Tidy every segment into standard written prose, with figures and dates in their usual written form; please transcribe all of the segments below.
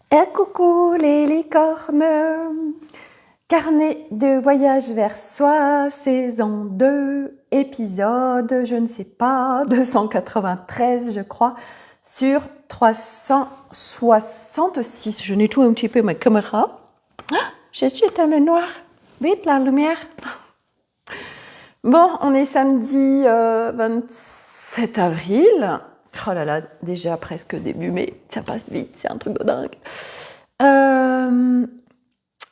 Et coucou les licornes, carnet de voyage vers soi, saison 2, épisode, je ne sais pas, 293 je crois, sur 366. Je nettoie un petit peu ma caméra. Je suis dans le noir, vite la lumière. Bon, on est samedi 27 avril. Oh là là, déjà presque début mai, ça passe vite, c'est un truc de dingue.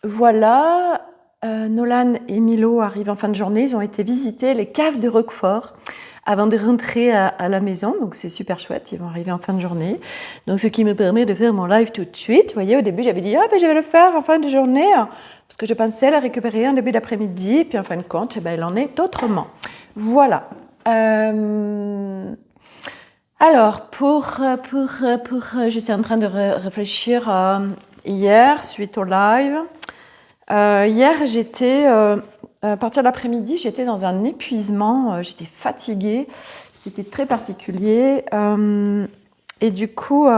Voilà, Nolan et Milo arrivent en fin de journée, ils ont été visiter les caves de Roquefort avant de rentrer à la maison, donc c'est super chouette, ils vont arriver en fin de journée. Donc ce qui me permet de faire mon live tout de suite. Vous voyez, au début j'avais dit je vais le faire en fin de journée, parce que je pensais la récupérer en début d'après-midi, puis en fin de compte, il en est autrement. Voilà. Alors, je suis en train de réfléchir hier, suite au live. Hier, à partir de l'après-midi, j'étais dans un épuisement, j'étais fatiguée, c'était très particulier. Et du coup,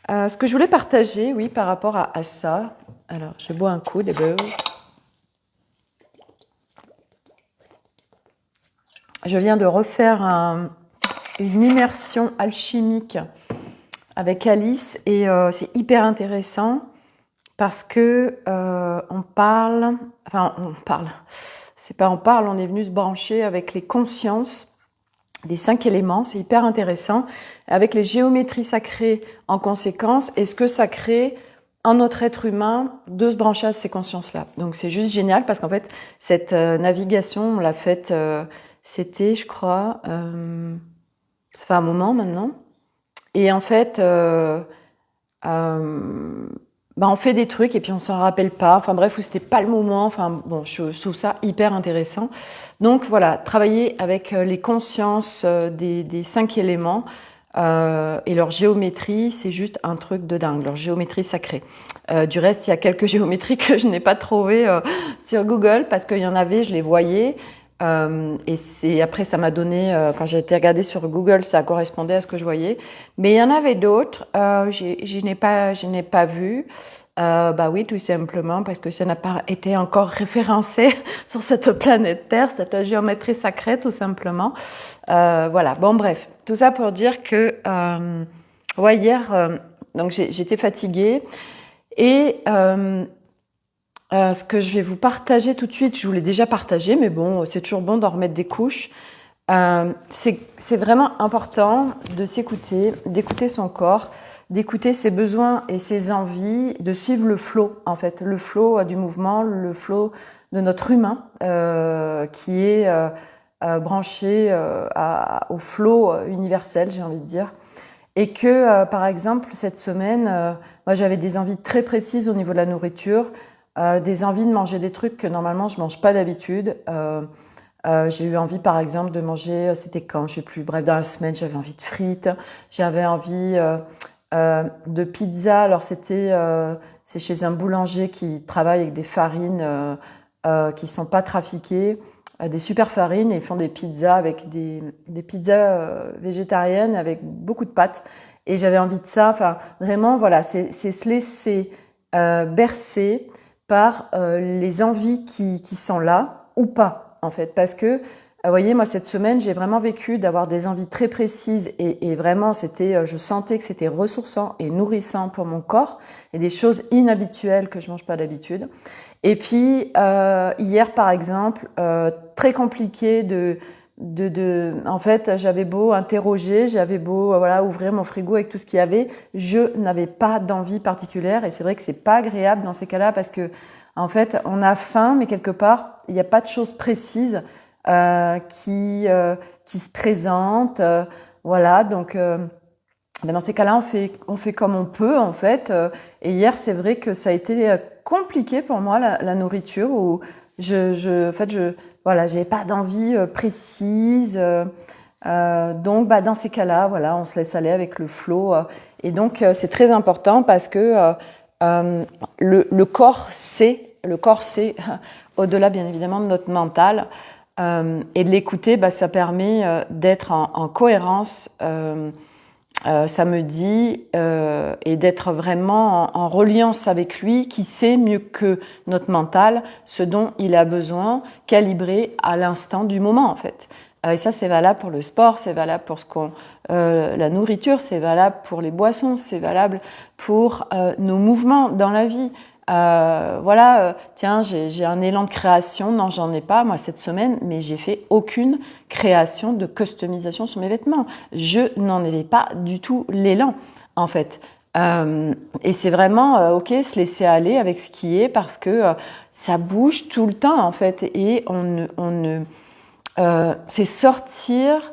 ce que je voulais partager, oui, par rapport à ça, alors je bois un coup, des beurres. Je viens de refaire une immersion alchimique avec Alice et c'est hyper intéressant parce que on est venu se brancher avec les consciences des 5 éléments, c'est hyper intéressant, avec les géométries sacrées en conséquence, et ce que ça crée en notre être humain de se brancher à ces consciences-là. Donc c'est juste génial parce qu'en fait, cette navigation, on l'a faite, c'était, je crois, ça fait un moment maintenant. Et en fait, on fait des trucs et puis on s'en rappelle pas. Enfin bref, où c'était pas le moment. Enfin bon, je trouve ça hyper intéressant. Donc voilà, travailler avec les consciences des 5 éléments et leur géométrie, c'est juste un truc de dingue, leur géométrie sacrée. Du reste, il y a quelques géométries que je n'ai pas trouvées sur Google parce qu'il y en avait, je les voyais. Et après ça m'a donné, quand j'ai été regarder sur Google, ça correspondait à ce que je voyais. Mais il y en avait d'autres, je n'ai pas vu. Oui, tout simplement parce que ça n'a pas été encore référencé sur cette planète Terre, cette géométrie sacrée, tout simplement. Voilà. Bon, bref, tout ça pour dire que hier, donc j'étais fatiguée et ce que je vais vous partager tout de suite, je vous l'ai déjà partagé, mais bon, c'est toujours bon d'en remettre des couches. C'est vraiment important de s'écouter, d'écouter son corps, d'écouter ses besoins et ses envies, de suivre le flow, en fait, le flow du mouvement, le flow de notre humain, qui est branché au flow universel, j'ai envie de dire. Et que, par exemple, cette semaine, moi j'avais des envies très précises au niveau de la nourriture, des envies de manger des trucs que normalement je mange pas d'habitude. J'ai eu envie, par exemple, de manger, c'était quand, je sais plus, bref, dans la semaine, j'avais envie de frites, j'avais envie de pizza. Alors c'est chez un boulanger qui travaille avec des farines qui sont pas trafiquées, des super farines, et ils font des pizzas avec des pizzas végétariennes avec beaucoup de pâtes. Et j'avais envie de ça. Enfin, vraiment, voilà, c'est se laisser bercer par les envies qui sont là ou pas, en fait. Parce que, vous voyez, moi, cette semaine, j'ai vraiment vécu d'avoir des envies très précises et vraiment, je sentais que c'était ressourçant et nourrissant pour mon corps et des choses inhabituelles que je mange pas d'habitude. Et puis, hier, par exemple, très compliqué en fait, j'avais beau interroger, j'avais beau ouvrir mon frigo avec tout ce qu'il y avait, je n'avais pas d'envie particulière. Et c'est vrai que c'est pas agréable dans ces cas-là parce que en fait, on a faim, mais quelque part, il n'y a pas de choses précises qui se présentent. Voilà, donc dans ces cas-là, on fait comme on peut en fait. Et hier, c'est vrai que ça a été compliqué pour moi la nourriture où j'avais pas d'envie précise. Donc, dans ces cas-là, voilà, on se laisse aller avec le flow. Et donc, c'est très important parce que le corps sait, au-delà bien évidemment de notre mental, et de l'écouter, ça permet d'être en cohérence ça me dit, et d'être vraiment en reliance avec lui, qui sait mieux que notre mental ce dont il a besoin, calibré à l'instant du moment en fait. Et ça, c'est valable pour le sport, c'est valable pour la nourriture, c'est valable pour les boissons, c'est valable pour nos mouvements dans la vie. Tiens, j'ai un élan de création. Non, j'en ai pas, moi, cette semaine, mais j'ai fait aucune création de customisation sur mes vêtements. Je n'en avais pas du tout l'élan, en fait. Et c'est vraiment, ok, se laisser aller avec ce qui est, parce que ça bouge tout le temps, en fait. Et c'est sortir,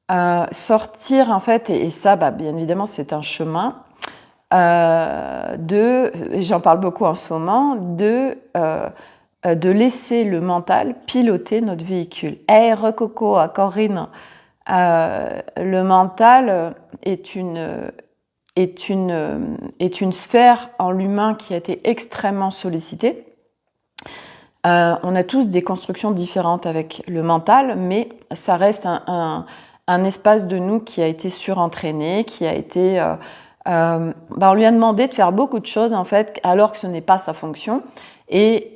en fait, et ça, bien évidemment, c'est un chemin. Et j'en parle beaucoup en ce moment, de laisser le mental piloter notre véhicule. Hey, recoco à Corinne, le mental est une sphère en l'humain qui a été extrêmement sollicitée. On a tous des constructions différentes avec le mental, mais ça reste un espace de nous qui a été surentraîné, qui a été... on lui a demandé de faire beaucoup de choses en fait, alors que ce n'est pas sa fonction. Et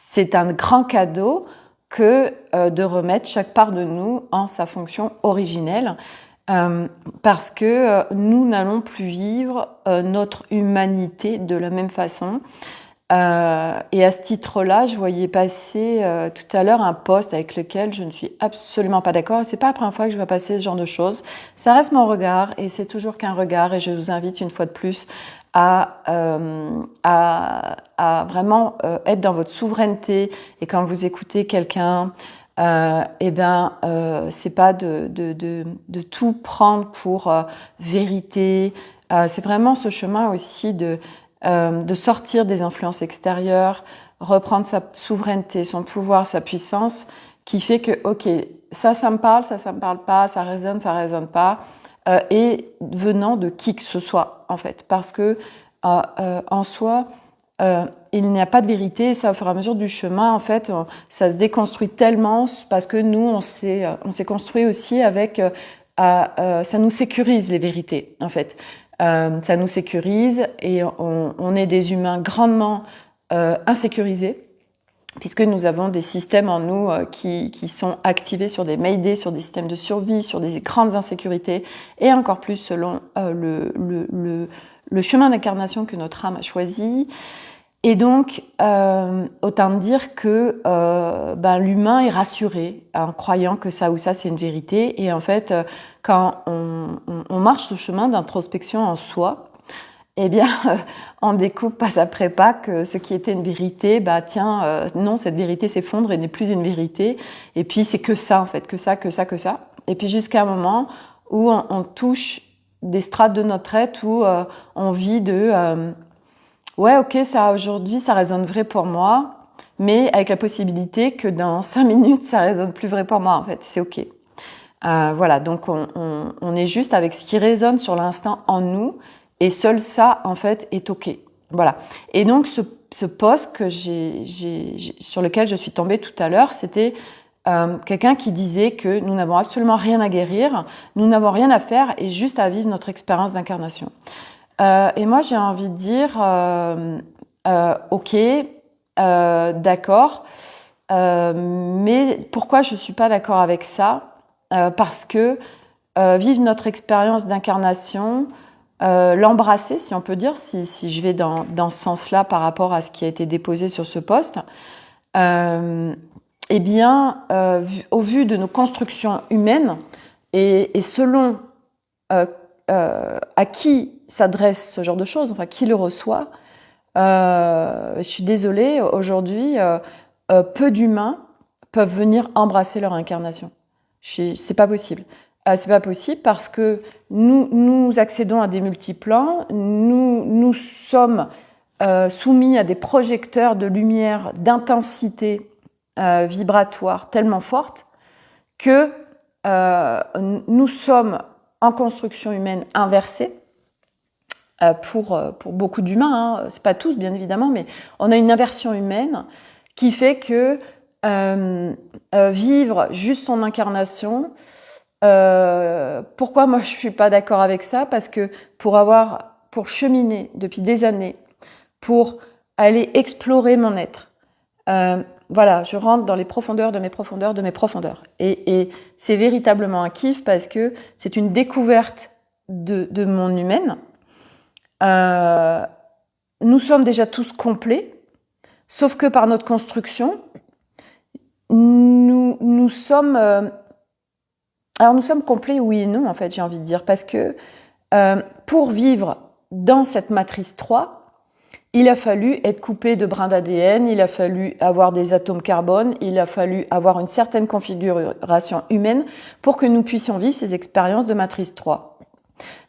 c'est un grand cadeau que de remettre chaque part de nous en sa fonction originelle, parce que nous n'allons plus vivre notre humanité de la même façon. Et à ce titre-là, je voyais passer tout à l'heure un post avec lequel je ne suis absolument pas d'accord. C'est pas la première fois que je vois passer ce genre de choses. Ça reste mon regard et c'est toujours qu'un regard. Et je vous invite une fois de plus à vraiment être dans votre souveraineté. Et quand vous écoutez quelqu'un, c'est pas de tout prendre pour vérité. C'est vraiment ce chemin aussi de sortir des influences extérieures, reprendre sa souveraineté, son pouvoir, sa puissance, qui fait que, ok, ça me parle pas, ça résonne pas, et venant de qui que ce soit, en fait. Parce que, en soi, il n'y a pas de vérité, et ça, au fur et à mesure du chemin, en fait, ça se déconstruit tellement, parce que nous, on s'est construit aussi avec... ça nous sécurise, les vérités, en fait. Ça nous sécurise et on est des humains grandement insécurisés, puisque nous avons des systèmes en nous qui sont activés sur des mayday, sur des systèmes de survie, sur des grandes insécurités, et encore plus selon le chemin d'incarnation que notre âme a choisi. Et donc, autant dire que l'humain est rassuré en croyant que ça ou ça, c'est une vérité. Et en fait, quand on marche ce chemin d'introspection en soi, eh bien, on découvre pas après pas que ce qui était une vérité, non, cette vérité s'effondre et n'est plus une vérité. Et puis, c'est que ça, en fait, que ça. Et puis, jusqu'à un moment où on touche des strates de notre être où on vit de... ouais, ok, ça aujourd'hui, ça résonne vrai pour moi, mais avec la possibilité que dans 5 minutes, ça résonne plus vrai pour moi, en fait. C'est ok. Voilà, donc on est juste avec ce qui résonne sur l'instant en nous, et seul ça, en fait, est ok. Voilà. Et donc, ce post sur lequel je suis tombée tout à l'heure, c'était quelqu'un qui disait que nous n'avons absolument rien à guérir, nous n'avons rien à faire, et juste à vivre notre expérience d'incarnation. Et moi, j'ai envie de dire, ok, d'accord, mais pourquoi je ne suis pas d'accord avec ça ? Parce que vivre notre expérience d'incarnation, l'embrasser, si on peut dire, si je vais dans ce sens-là par rapport à ce qui a été déposé sur ce poste, eh bien, au vu de nos constructions humaines et selon à qui s'adresse ce genre de choses, enfin qui le reçoit, je suis désolée, aujourd'hui, peu d'humains peuvent venir embrasser leur incarnation. C'est pas possible. C'est pas possible parce que nous accédons à des multiplans, nous sommes soumis à des projecteurs de lumière d'intensité vibratoire tellement forte que nous sommes en construction humaine inversée pour beaucoup d'humains, c'est pas tous bien évidemment, mais on a une inversion humaine qui fait que vivre juste son incarnation, Pourquoi moi je suis pas d'accord avec ça? Parce que pour cheminer depuis des années, pour aller explorer mon être, voilà, je rentre dans les profondeurs de mes profondeurs de mes profondeurs. Et c'est véritablement un kiff parce que c'est une découverte de mon humaine. Nous sommes déjà tous complets, sauf que par notre construction, nous sommes... alors nous sommes complets, oui et non, en fait, j'ai envie de dire, parce que pour vivre dans cette matrice 3, il a fallu être coupé de brins d'ADN, il a fallu avoir des atomes carbone, il a fallu avoir une certaine configuration humaine pour que nous puissions vivre ces expériences de matrice 3.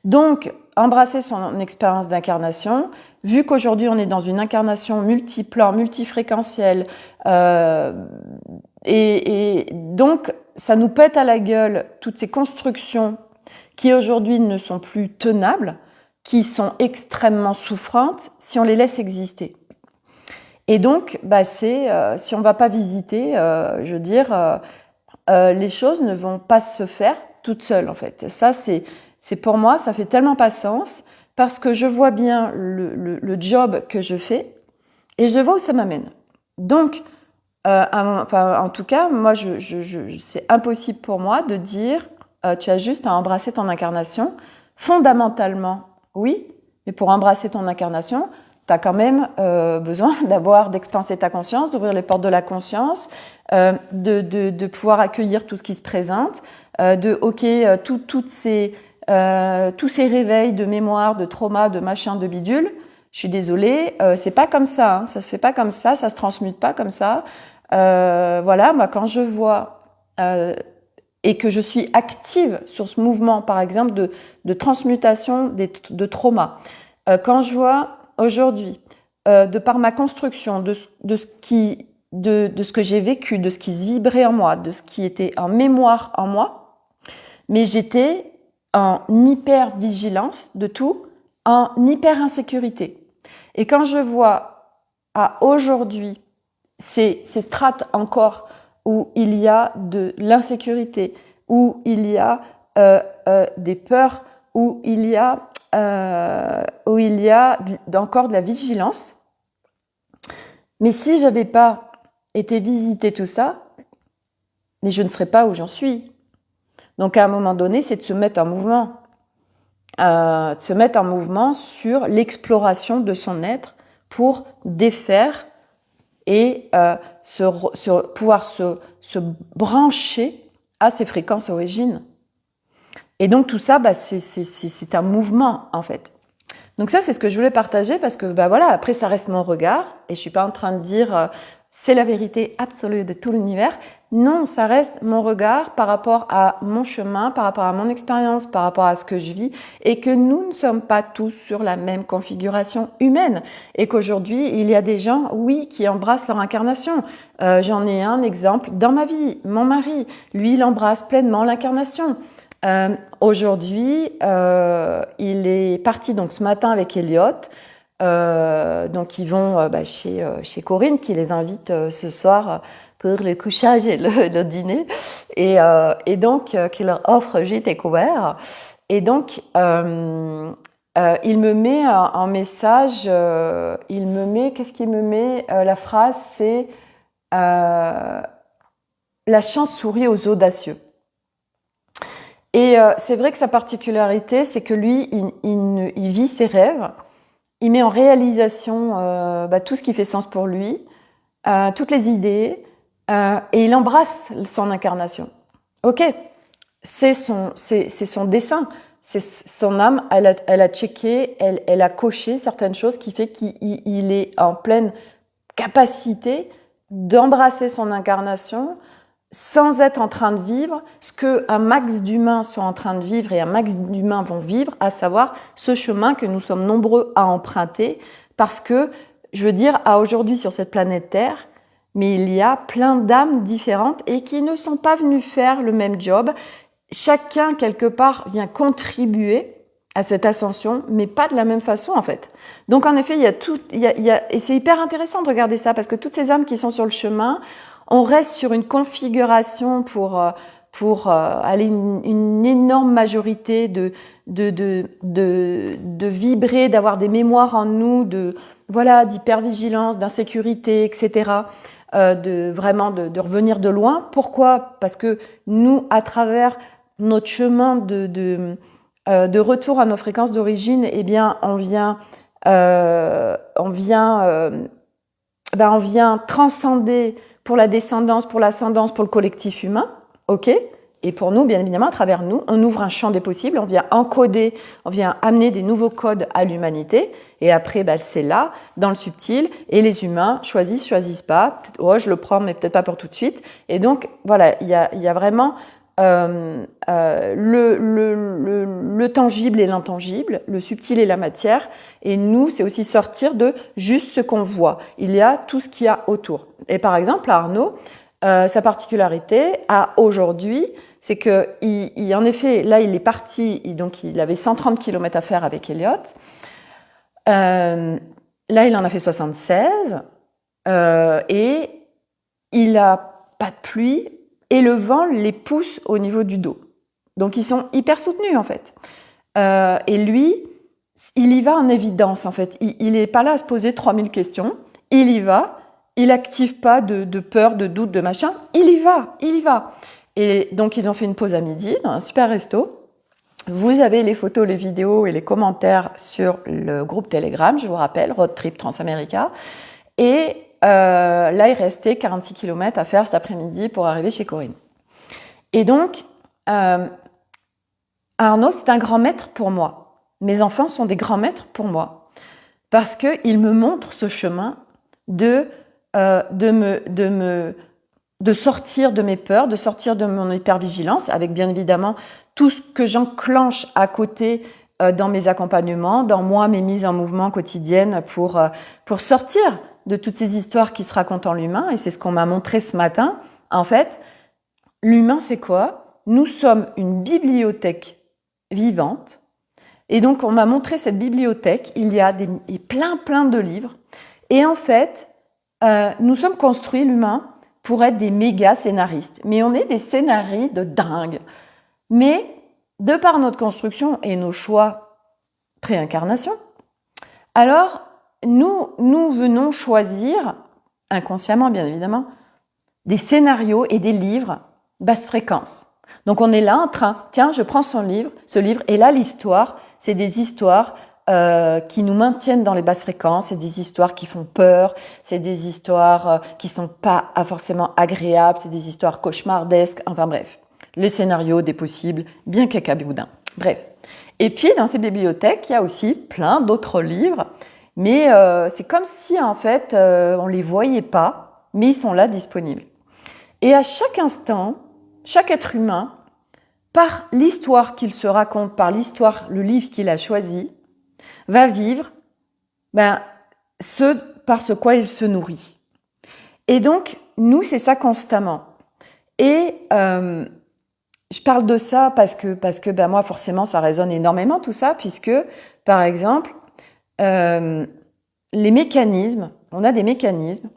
Donc, embrasser son expérience d'incarnation, vu qu'aujourd'hui on est dans une incarnation multiplan, multifréquentielle, et donc ça nous pète à la gueule toutes ces constructions qui aujourd'hui ne sont plus tenables, qui sont extrêmement souffrantes si on les laisse exister. Et donc, si on ne va pas visiter, je veux dire, les choses ne vont pas se faire toutes seules en fait. Et ça, c'est pour moi, ça fait tellement pas sens parce que je vois bien le job que je fais et je vois où ça m'amène. Donc, en tout cas, moi, c'est impossible pour moi de dire tu as juste à embrasser ton incarnation. Fondamentalement, oui, mais pour embrasser ton incarnation, tu as quand même besoin d'expanser ta conscience, d'ouvrir les portes de la conscience, de pouvoir accueillir tout ce qui se présente, tous ces réveils de mémoire, de trauma, de machin, de bidule. Je suis désolée, c'est pas comme ça, hein, ça se fait pas comme ça se transmute pas comme ça. Voilà, moi quand je vois et que je suis active sur ce mouvement, par exemple, de transmutation de trauma. Quand je vois aujourd'hui, de par ma construction, de ce que j'ai vécu, de ce qui se vibrait en moi, de ce qui était en mémoire en moi, mais j'étais en hyper-vigilance de tout, en hyper-insécurité. Et quand je vois à aujourd'hui ces strates encore où il y a de l'insécurité, où il y a des peurs, où il y a encore de la vigilance. Mais si je n'avais pas été visiter tout ça, mais je ne serais pas où j'en suis. Donc à un moment donné, c'est de se mettre en mouvement. De se mettre en mouvement sur l'exploration de son être pour défaire et pouvoir se brancher à ses fréquences origines. Et donc tout ça, c'est un mouvement en fait. Donc ça, c'est ce que je voulais partager parce que voilà, après ça reste mon regard et je suis pas en train de dire c'est la vérité absolue de tout l'univers. Non, ça reste mon regard par rapport à mon chemin, par rapport à mon expérience, par rapport à ce que je vis et que nous ne sommes pas tous sur la même configuration humaine et qu'aujourd'hui, il y a des gens, oui, qui embrassent leur incarnation. J'en ai un exemple dans ma vie. Mon mari, lui, il embrasse pleinement l'incarnation. Aujourd'hui, il est parti donc ce matin avec Elliot. Donc ils vont chez Corinne qui les invite ce soir pour le couchage et le dîner et donc qui leur offre gîte et couvert et donc il me met en message qu'est-ce qu'il me met la phrase c'est la chance sourit aux audacieux. Et c'est vrai que sa particularité c'est que lui il vit ses rêves. Il met en réalisation tout ce qui fait sens pour lui, toutes les idées, et il embrasse son incarnation. Ok, c'est son dessin, c'est son âme, elle a checké, elle a coché certaines choses qui fait qu'il est en pleine capacité d'embrasser son incarnation sans être en train de vivre ce qu'un max d'humains sont en train de vivre et un max d'humains vont vivre, à savoir ce chemin que nous sommes nombreux à emprunter parce que, je veux dire, à aujourd'hui sur cette planète Terre, mais il y a plein d'âmes différentes et qui ne sont pas venues faire le même job. Chacun, quelque part, vient contribuer à cette ascension, mais pas de la même façon, en fait. Donc, en effet, et c'est hyper intéressant de regarder ça parce que toutes ces âmes qui sont sur le chemin, on reste sur une configuration pour pour aller une énorme majorité de vibrer, d'avoir des mémoires en nous, d'hypervigilance, d'insécurité, etc. De revenir de loin. Pourquoi? Parce que nous, à travers notre chemin de retour à nos fréquences d'origine, eh bien, on vient transcender pour la descendance, pour l'ascendance, pour le collectif humain, ok? Et pour nous, bien évidemment, à travers nous, on ouvre un champ des possibles, on vient encoder, on vient amener des nouveaux codes à l'humanité. Et après, c'est là, dans le subtil, et les humains choisissent pas. Oh, je le prends, mais peut-être pas pour tout de suite. Et donc, voilà, il y a vraiment le tangible et l'intangible, le subtil et la matière. Et nous, c'est aussi sortir de juste ce qu'on voit. Il y a tout ce qu'il y a autour. Et par exemple, Arnaud, sa particularité à aujourd'hui, c'est que, en effet, là, il est parti, donc il avait 130 km à faire avec Elliot. Là, il en a fait 76 et il n'a pas de pluie et le vent les pousse au niveau du dos. Donc, ils sont hyper soutenus, en fait. Et lui, il y va en évidence, en fait. Il n'est pas là à se poser 3000 questions. Il y va. Il n'active pas de peur, de doute, de machin. Il y va. Et donc, ils ont fait une pause à midi dans un super resto. Vous avez les photos, les vidéos et les commentaires sur le groupe Telegram, je vous rappelle, Road Trip Transamerica. Et là, il restait 46 km à faire cet après-midi pour arriver chez Corinne. Et donc, Arnaud, c'est un grand maître pour moi. Mes enfants sont des grands maîtres pour moi. Parce qu'ils me montrent ce chemin de sortir de mes peurs, de sortir de mon hypervigilance, avec bien évidemment tout ce que j'enclenche à côté dans mes accompagnements, dans moi, mes mises en mouvement quotidiennes pour sortir de toutes ces histoires qui se racontent en l'humain. Et c'est ce qu'on m'a montré ce matin. En fait, l'humain, c'est quoi? Nous sommes une bibliothèque vivante. Et donc, on m'a montré cette bibliothèque. Il y a plein de livres. Et en fait, nous sommes construits, l'humain, pour être des méga scénaristes. Mais on est des scénaristes de dingue. Mais, de par notre construction et nos choix préincarnation, alors, nous venons choisir, inconsciemment bien évidemment, des scénarios et des livres basse fréquence. Donc, on est là en train, tiens, je prends ce livre, et là, l'histoire, c'est des histoires qui nous maintiennent dans les basses fréquences, c'est des histoires qui font peur, c'est des histoires qui sont pas forcément agréables, c'est des histoires cauchemardesques, enfin bref, les scénarios des possibles, bien cacaboudin. Bref. Et puis dans ces bibliothèques, il y a aussi plein d'autres livres, mais c'est comme si en fait on les voyait pas, mais ils sont là disponibles. Et à chaque instant, chaque être humain, par l'histoire qu'il se raconte, par l'histoire, le livre qu'il a choisi, va vivre ce par ce quoi il se nourrit. Et donc, nous, c'est ça constamment. Et je parle de ça parce que moi, forcément, ça résonne énormément tout ça, puisque, par exemple, les mécanismes, on a des mécanismes,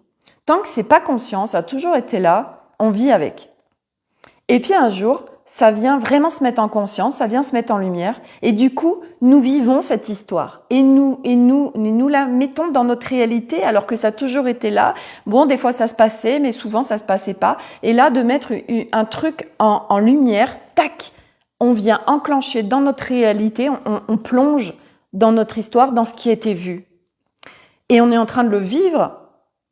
tant que c'est pas conscient, ça a toujours été là, on vit avec. Et puis un jour, ça vient vraiment se mettre en conscience, ça vient se mettre en lumière, et du coup, nous vivons cette histoire. Et nous la mettons dans notre réalité, alors que ça a toujours été là. Bon, des fois ça se passait, mais souvent ça se passait pas. Et là, de mettre un truc en lumière, tac, on vient enclencher dans notre réalité, on plonge dans notre histoire, dans ce qui a été vu. Et on est en train de le vivre.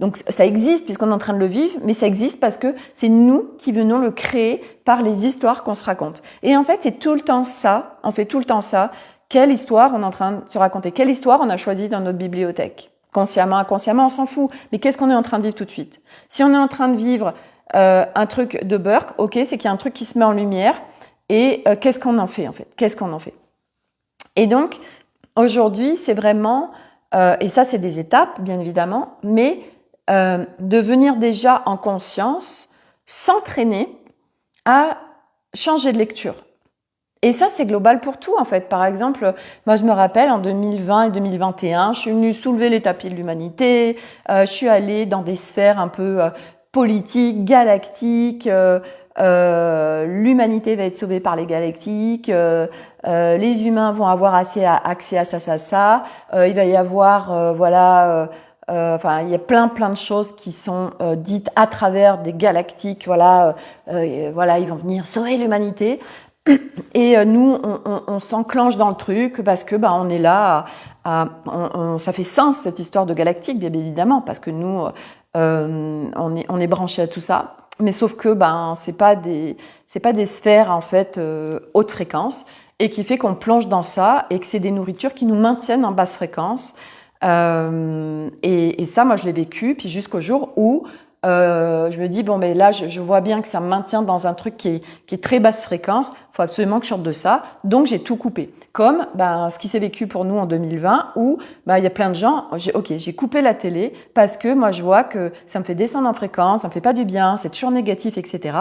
Donc ça existe puisqu'on est en train de le vivre, mais ça existe parce que c'est nous qui venons le créer par les histoires qu'on se raconte. Et en fait, c'est tout le temps ça, on fait tout le temps ça. Quelle histoire on est en train de se raconter? Quelle histoire on a choisi dans notre bibliothèque? Consciemment, inconsciemment, on s'en fout. Mais qu'est-ce qu'on est en train de vivre tout de suite? Si on est en train de vivre un truc de Burke, ok, c'est qu'il y a un truc qui se met en lumière. Et qu'est-ce qu'on en fait en fait? Qu'est-ce qu'on en fait? Et donc, aujourd'hui, c'est vraiment, et ça c'est des étapes, bien évidemment, mais de venir déjà en conscience, s'entraîner à changer de lecture. Et ça, c'est global pour tout, en fait. Par exemple, moi, je me rappelle, en 2020 et 2021, je suis venue soulever les tapis de l'humanité, je suis allée dans des sphères un peu politiques, galactiques, l'humanité va être sauvée par les galactiques, les humains vont avoir accès à ça. Il va y avoir, enfin, il y a plein de choses qui sont dites à travers des galactiques. Voilà, ils vont venir sauver l'humanité. Et nous, on s'enclenche dans le truc parce que on est là. Ça fait sens cette histoire de galactique, bien évidemment, parce que nous, on est branché à tout ça. Mais sauf que c'est pas des sphères en fait haute fréquence, et qui fait qu'on plonge dans ça et que c'est des nourritures qui nous maintiennent en basse fréquence. Et ça, moi, je l'ai vécu, puis jusqu'au jour où je me dis, bon, mais là, je vois bien que ça me maintient dans un truc qui est très basse fréquence. Il faut absolument que je sorte de ça. Donc, j'ai tout coupé. Comme ce qui s'est vécu pour nous en 2020, où il y a plein de gens, j'ai coupé la télé parce que moi, je vois que ça me fait descendre en fréquence, ça me fait pas du bien, c'est toujours négatif, etc.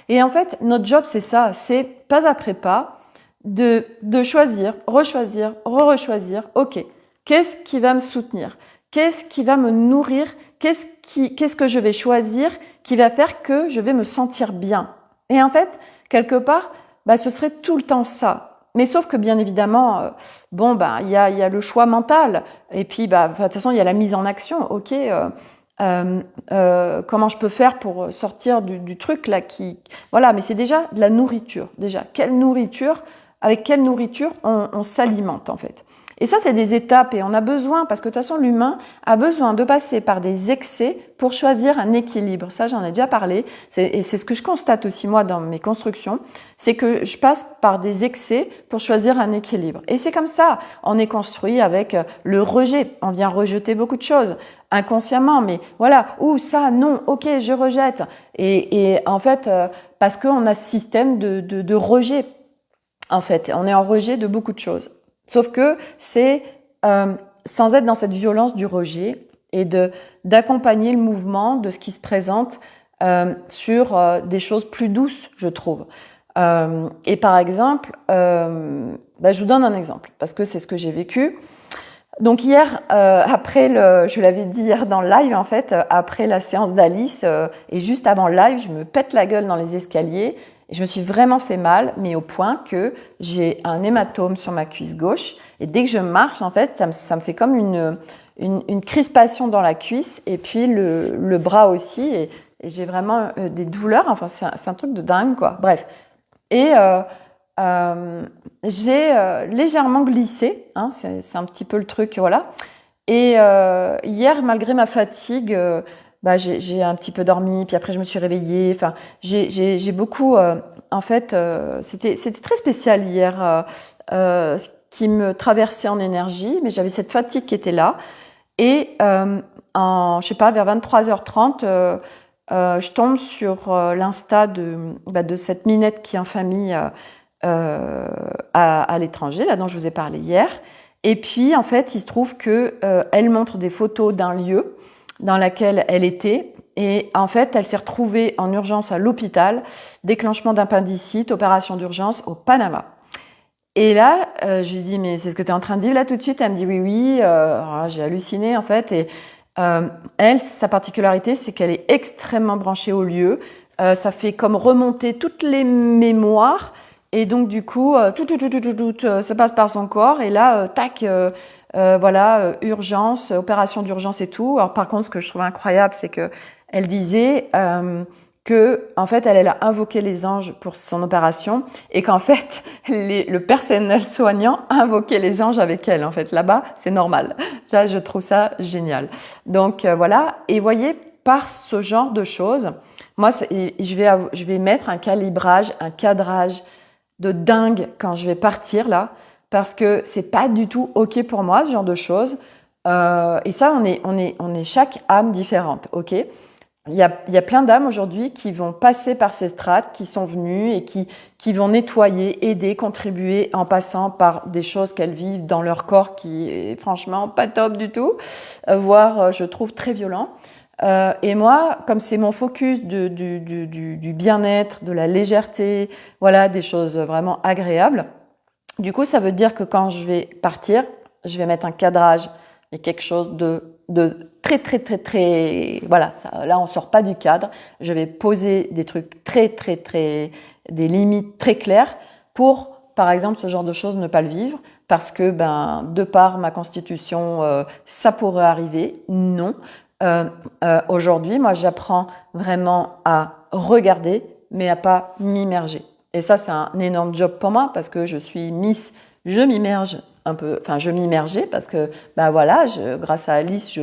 Et en fait, notre job, c'est ça, c'est pas après pas de choisir, rechoisir, re-rechoisir. Ok, qu'est-ce qui va me soutenir? Qu'est-ce qui va me nourrir? Qu'est-ce que je vais choisir qui va faire que je vais me sentir bien? Et en fait, quelque part, ce serait tout le temps ça. Mais sauf que bien évidemment, il y a le choix mental. Et puis, de toute façon, il y a la mise en action. Ok, comment je peux faire pour sortir du truc là voilà, mais c'est déjà de la nourriture. Déjà, avec quelle nourriture on s'alimente en fait. Et ça, c'est des étapes et on a besoin, parce que de toute façon, l'humain a besoin de passer par des excès pour choisir un équilibre. Ça, j'en ai déjà parlé. Et c'est ce que je constate aussi, moi, dans mes constructions. C'est que je passe par des excès pour choisir un équilibre. Et c'est comme ça. On est construit avec le rejet. On vient rejeter beaucoup de choses inconsciemment, mais voilà. Ça, non, ok, je rejette. Et en fait, parce qu'on a ce système de rejet. En fait, on est en rejet de beaucoup de choses. Sauf que c'est sans être dans cette violence du rejet et d'accompagner le mouvement de ce qui se présente sur des choses plus douces, je trouve. Et par exemple, je vous donne un exemple parce que c'est ce que j'ai vécu. Donc hier, je l'avais dit hier dans le live, en fait, après la séance d'Alice et juste avant le live, je me pète la gueule dans les escaliers. Et je me suis vraiment fait mal, mais au point que j'ai un hématome sur ma cuisse gauche. Et dès que je marche, en fait, ça me fait comme une crispation dans la cuisse et puis le bras aussi. Et j'ai vraiment des douleurs. Enfin, c'est un truc de dingue, quoi. Bref. Et j'ai légèrement glissé. Hein, c'est un petit peu le truc, voilà. Et hier, malgré ma fatigue... j'ai un petit peu dormi, puis après je me suis réveillée. Enfin, j'ai beaucoup. En fait, c'était très spécial hier, ce qui me traversait en énergie, mais j'avais cette fatigue qui était là. Et je sais pas, vers 23h30, je tombe sur l'Insta de cette Minette qui est en famille à l'étranger, là dont je vous ai parlé hier. Et puis, en fait, il se trouve que elle montre des photos d'un lieu dans laquelle elle était. Et en fait, elle s'est retrouvée en urgence à l'hôpital, déclenchement d'appendicite, opération d'urgence au Panama. Et là, je lui dis, mais c'est ce que tu es en train de dire là tout de suite? Elle me dit, oui. J'ai halluciné en fait. Et elle, sa particularité, c'est qu'elle est extrêmement branchée au lieu. Ça fait comme remonter toutes les mémoires. Et donc, du coup, tout, ça passe par son corps. Et là, tac... urgence, opération d'urgence et tout. Alors par contre, ce que je trouve incroyable, c'est que elle disait que en fait, elle a invoqué les anges pour son opération et qu'en fait, le personnel soignant a invoqué les anges avec elle. En fait, là-bas, c'est normal. Ça, je trouve ça génial. Donc voilà. Et voyez, par ce genre de choses, moi, je vais mettre un calibrage, un cadrage de dingue quand je vais partir là. Parce que c'est pas du tout ok pour moi ce genre de choses. Et ça, on est chaque âme différente, ok. Il y a plein d'âmes aujourd'hui qui vont passer par ces strates, qui sont venues et qui vont nettoyer, aider, contribuer en passant par des choses qu'elles vivent dans leur corps qui est franchement pas top du tout, voire je trouve très violent. Et moi, comme c'est mon focus du bien-être, de la légèreté, voilà, des choses vraiment agréables. Du coup, ça veut dire que quand je vais partir, je vais mettre un cadrage et quelque chose de très, très, très, très, voilà, ça, là, on sort pas du cadre. Je vais poser des trucs très, très, très, des limites très claires pour, par exemple, ce genre de choses, ne pas le vivre parce que, de par ma constitution, ça pourrait arriver. Non. Aujourd'hui, moi, j'apprends vraiment à regarder, mais à pas m'immerger. Et ça, c'est un énorme job pour moi parce que je suis Miss, je m'immerge un peu, enfin, je m'immergeais parce que, voilà, grâce à Alice,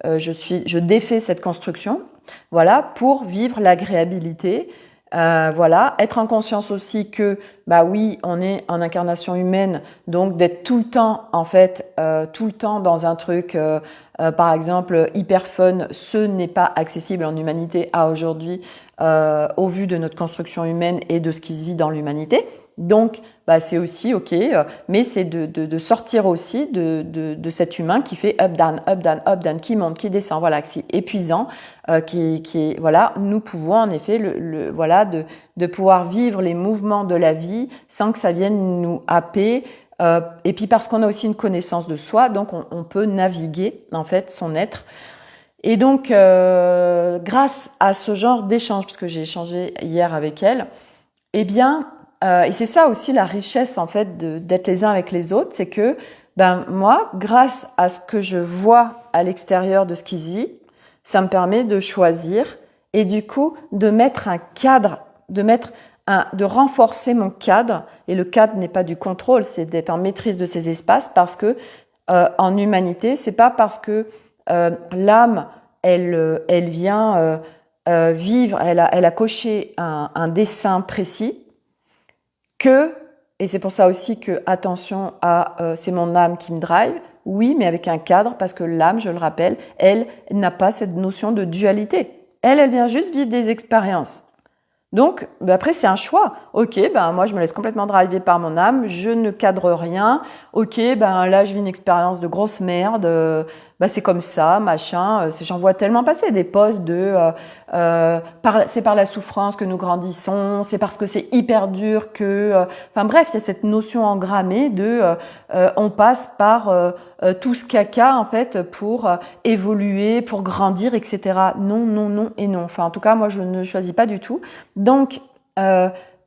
je défais cette construction, voilà, pour vivre l'agréabilité, voilà, être en conscience aussi que, oui, on est en incarnation humaine, donc d'être tout le temps, en fait, tout le temps dans un truc, par exemple, hyper fun, ce n'est pas accessible en humanité à aujourd'hui, au vu de notre construction humaine et de ce qui se vit dans l'humanité. Donc, c'est aussi OK, mais c'est de sortir aussi de cet humain qui fait up, down, up, down, up, down, qui monte, qui descend, voilà, qui est épuisant, qui est, voilà, nous pouvons en effet, voilà, de pouvoir vivre les mouvements de la vie sans que ça vienne nous happer, et puis parce qu'on a aussi une connaissance de soi, donc on peut naviguer, en fait, son être. Et donc, grâce à ce genre d'échange, parce que j'ai échangé hier avec elle, eh bien, et c'est ça aussi la richesse en fait d'être les uns avec les autres, c'est que moi, grâce à ce que je vois à l'extérieur de ce qui se vit, ça me permet de choisir et du coup de mettre un cadre, de renforcer mon cadre. Et le cadre n'est pas du contrôle, c'est d'être en maîtrise de ces espaces parce que en humanité, c'est pas parce que l'âme elle vient vivre, elle a coché un dessin précis. Et c'est pour ça aussi que, attention à c'est mon âme qui me drive, oui, mais avec un cadre, parce que l'âme, je le rappelle, elle n'a pas cette notion de dualité. Elle vient juste vivre des expériences. Donc, après, c'est un choix. Ok, moi, je me laisse complètement driver par mon âme, je ne cadre rien. Ok, là, je vis une expérience de grosse merde. C'est comme ça, machin. J'en vois tellement passer des posts de c'est par la souffrance que nous grandissons, c'est parce que c'est hyper dur que. Bref, il y a cette notion engrammée de on passe par tout ce caca en fait pour évoluer, pour grandir, etc. Non, non, non et non. Enfin, en tout cas, moi, je ne choisis pas du tout. Donc,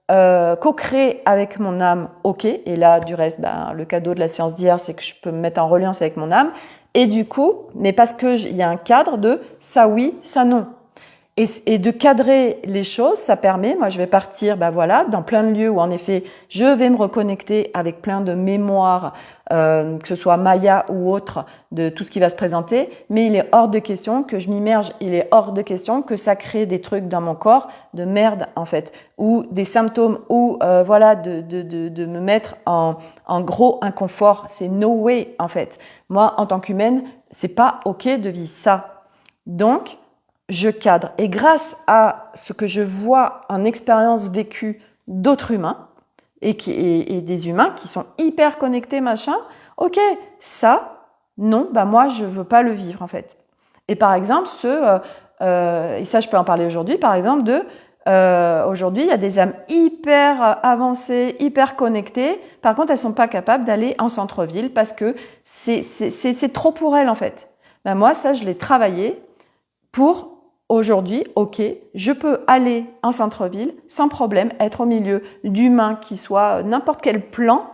co-créer avec mon âme, ok. Et là, du reste, le cadeau de la séance d'hier, c'est que je peux me mettre en reliance avec mon âme. Et du coup, mais parce qu'il y a un cadre de ça oui, ça non. Et de cadrer les choses, ça permet, moi je vais partir dans plein de lieux où en effet je vais me reconnecter avec plein de mémoires, que ce soit Maya ou autre, de tout ce qui va se présenter, mais il est hors de question que je m'immerge, il est hors de question que ça crée des trucs dans mon corps de merde en fait, ou des symptômes, ou de me mettre en gros inconfort, c'est no way en fait. Moi en tant qu'humaine, c'est pas ok de vivre ça. Donc, je cadre. Et grâce à ce que je vois en expérience vécue d'autres humains et des humains qui sont hyper connectés, machin, ok, ça, non, moi, je veux pas le vivre, en fait. Et par exemple, et ça, je peux en parler aujourd'hui, par exemple, aujourd'hui, il y a des âmes hyper avancées, hyper connectées. Par contre, elles sont pas capables d'aller en centre-ville parce que c'est trop pour elles, en fait. Moi, ça, je l'ai travaillé pour aujourd'hui, ok, je peux aller en centre-ville sans problème, être au milieu d'humains qui soient n'importe quel plan,